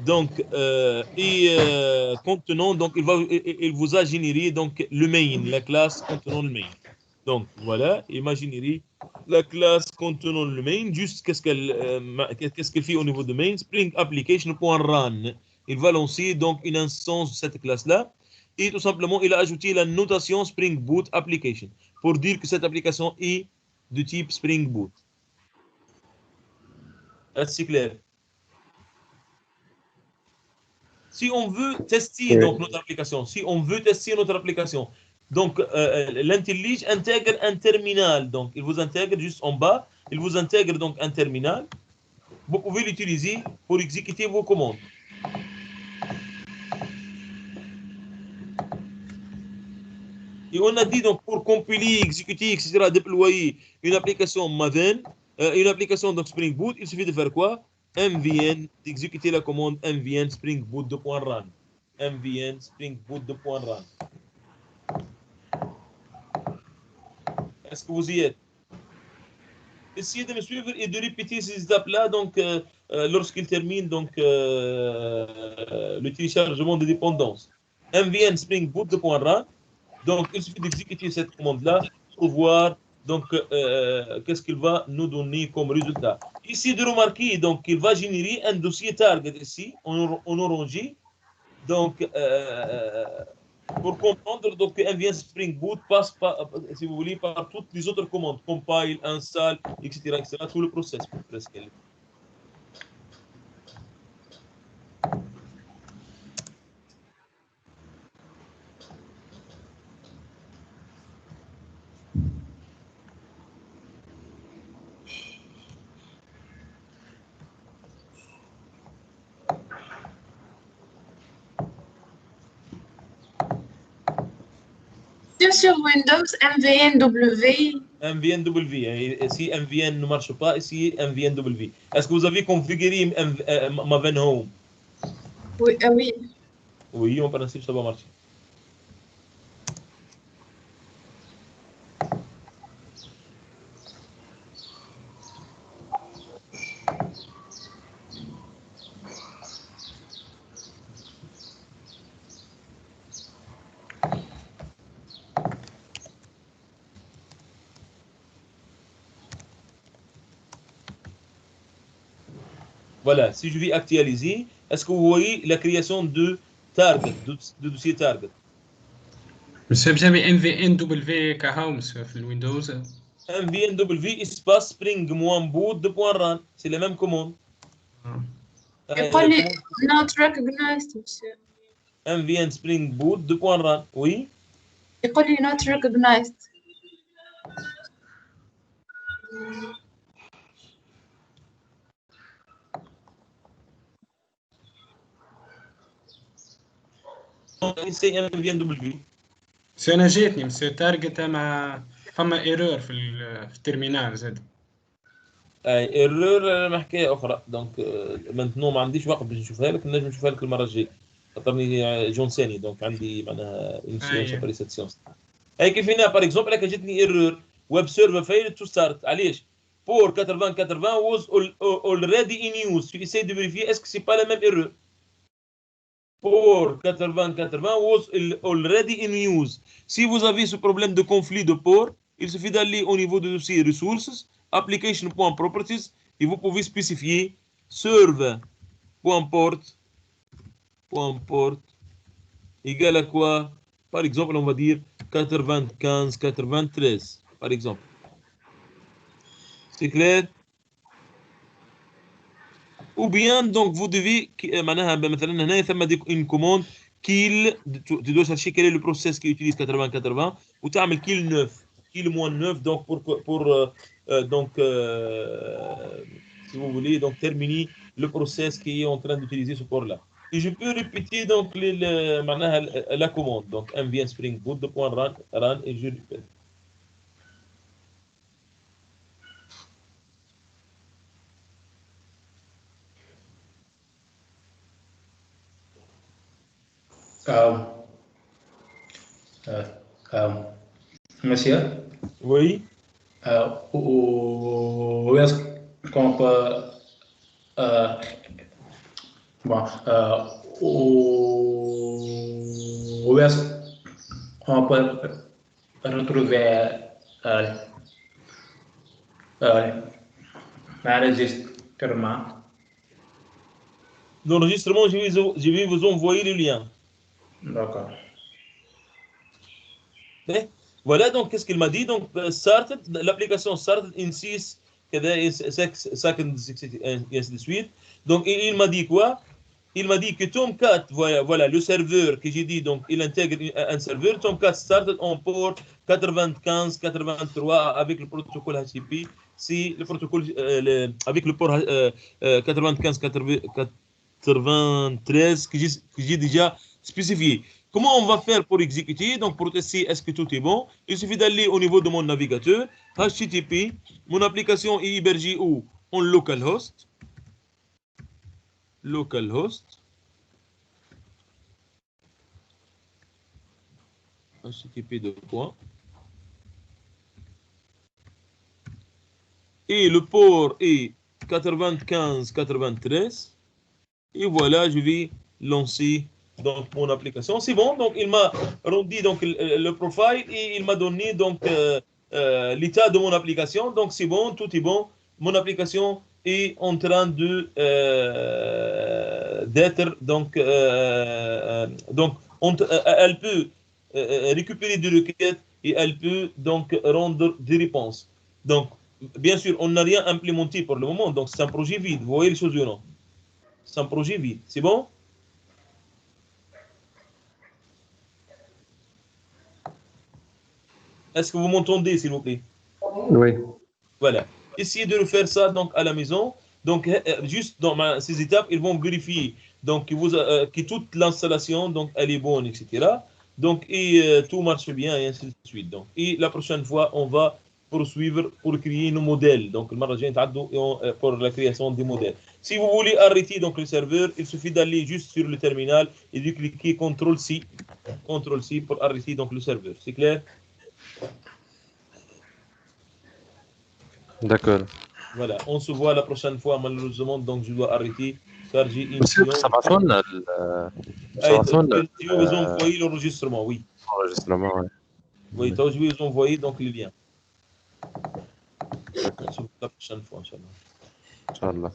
Donc, contenant, donc il vous a généré donc le main, la classe contenant le main. Donc voilà, imaginez la classe contenant le main, juste qu'est-ce qu'elle fait au niveau de main, Spring Application.run. Il va lancer donc une instance de cette classe-là et tout simplement il a ajouté la notation Spring Boot Application pour dire que cette application est de type Spring Boot. Est-ce que c'est clair? Si on veut tester donc notre application, donc l'IntelliJ intègre un terminal. Donc il vous intègre juste en bas, il vous intègre donc un terminal. Vous pouvez l'utiliser pour exécuter vos commandes. Et on a dit donc pour compiler, exécuter, etc., déployer une application Maven, une application donc Spring Boot, il suffit de faire quoi? MVN, d'exécuter la commande MVN Spring Boot .run. MVN Spring Boot .run. Est-ce que vous y êtes? Essayez de me suivre et de répéter ces étapes-là donc lorsqu'il termine donc le téléchargement de dépendance. MVN Spring Boot .run. Donc il suffit d'exécuter cette commande-là pour voir donc qu'est-ce qu'il va nous donner comme résultat. Ici de remarquer donc qu'il va générer un dossier target ici en orangé. Donc pour comprendre donc MVN Spring Boot passe par, si vous voulez, par toutes les autres commandes, compile, install, etc., tout le process presque. Sur Windows, MVNW. MVNW. Si MVN ne marche pas, ici MVNW. Est-ce que vous avez configuré Maven Home? Oui, oui. Oui, en principe, ça va marcher. Voilà, si je vais actualiser, est-ce que vous voyez la création de target, de dossier target? monsieur بجانبي MVNW كهو monsieur في الويندوز. MVNW espace spring-boot.run, c'est la même commande. يقول لي not recognized monsieur. MVN Spring Boot.run, oui. يقول لي not recognized. C'est MVNW. monsieur انا جاتني monsieur تارجت مع فما ايرور في التيرمينال زاد. ايرور حكايه اخرى دونك maintenant ما عنديش وقت باش نشوفها لك، نجم نشوفها لك المره الجايه خاطرني جون ثاني دونك عندي معناها une séance après cette séance. اي كيف هنا باغ اكزومبل هكا جاتني ايرور ويب سيرفر فيل تو ستارت. علاش؟ pour 8080 was already in use. Tu essaies de vérifier est-ce que c'est pas la même erreur. Pour 8080 was already in use. Si vous avez ce problème de conflit de port, il suffit d'aller au niveau du dossier resources, application.properties, et vous pouvez spécifier server.port égale à quoi? Par exemple, on va dire 9593, par exemple. C'est clair? Ou bien donc vous devez معناها مثلا هنا ثم une commande kill, tu dois chercher quel est le process qui utilise 8080 وتعمل kill 9 kill moins 9 donc pour donc si vous voulez donc terminer le process qui est en train d'utiliser ce port là. Et je peux répéter donc la commande. Donc mvn spring boot de point run et je répète. Monsieur, Oui. où est-ce qu'on peut bon, où est-ce qu'on peut retrouver l'enregistrement? L'enregistrement, je vais vous envoyer le lien. D'accord. Voilà, donc qu'est-ce qu'il m'a dit? Donc, l'application started in 6 seconds, et ainsi de suite. Donc, il m'a dit quoi? Il m'a dit que Tomcat, voilà, le serveur que j'ai dit, donc il intègre un serveur. Tomcat started en port 95-83 avec le protocole HTTP. C'est le protocole avec le port 95-93 que j'ai déjà spécifié. Comment on va faire pour exécuter? Donc, pour tester est-ce que tout est bon, il suffit d'aller au niveau de mon navigateur, HTTP, mon application est hébergée où? En localhost. HTTP de point. Et le port est 95-93. Et voilà, je vais lancer donc mon application. C'est bon, donc il m'a rendu donc le profile et il m'a donné donc l'état de mon application. Donc c'est bon, tout est bon. Mon application est en train de d'être donc elle peut récupérer des requêtes et elle peut donc rendre des réponses. Donc bien sûr, on n'a rien implémenté pour le moment, donc c'est un projet vide. Vous voyez les choses ou non? C'est un projet vide. C'est bon? Est-ce que vous m'entendez, s'il vous plaît? Oui. Voilà. Essayez de refaire ça donc à la maison. Donc, juste dans ces étapes, ils vont vérifier donc que toute l'installation donc elle est bonne, etc. Donc, et tout marche bien et ainsi de suite. Donc, et la prochaine fois, on va poursuivre pour créer nos modèles. Donc, pour la création des modèles. Si vous voulez arrêter donc le serveur, il suffit d'aller juste sur le terminal et de cliquer CTRL-C pour arrêter donc le serveur. C'est clair? D'accord. Voilà, on se voit la prochaine fois, malheureusement, donc je dois arrêter car j'ai une بس cliente. تبعتوا Je vais vous envoyer l'enregistrement, oui. l'enregistrement. Oui, donc je vais vous envoyer donc les liens. D'accord. On se voit la prochaine fois, Inch'Allah. إن شاء الله.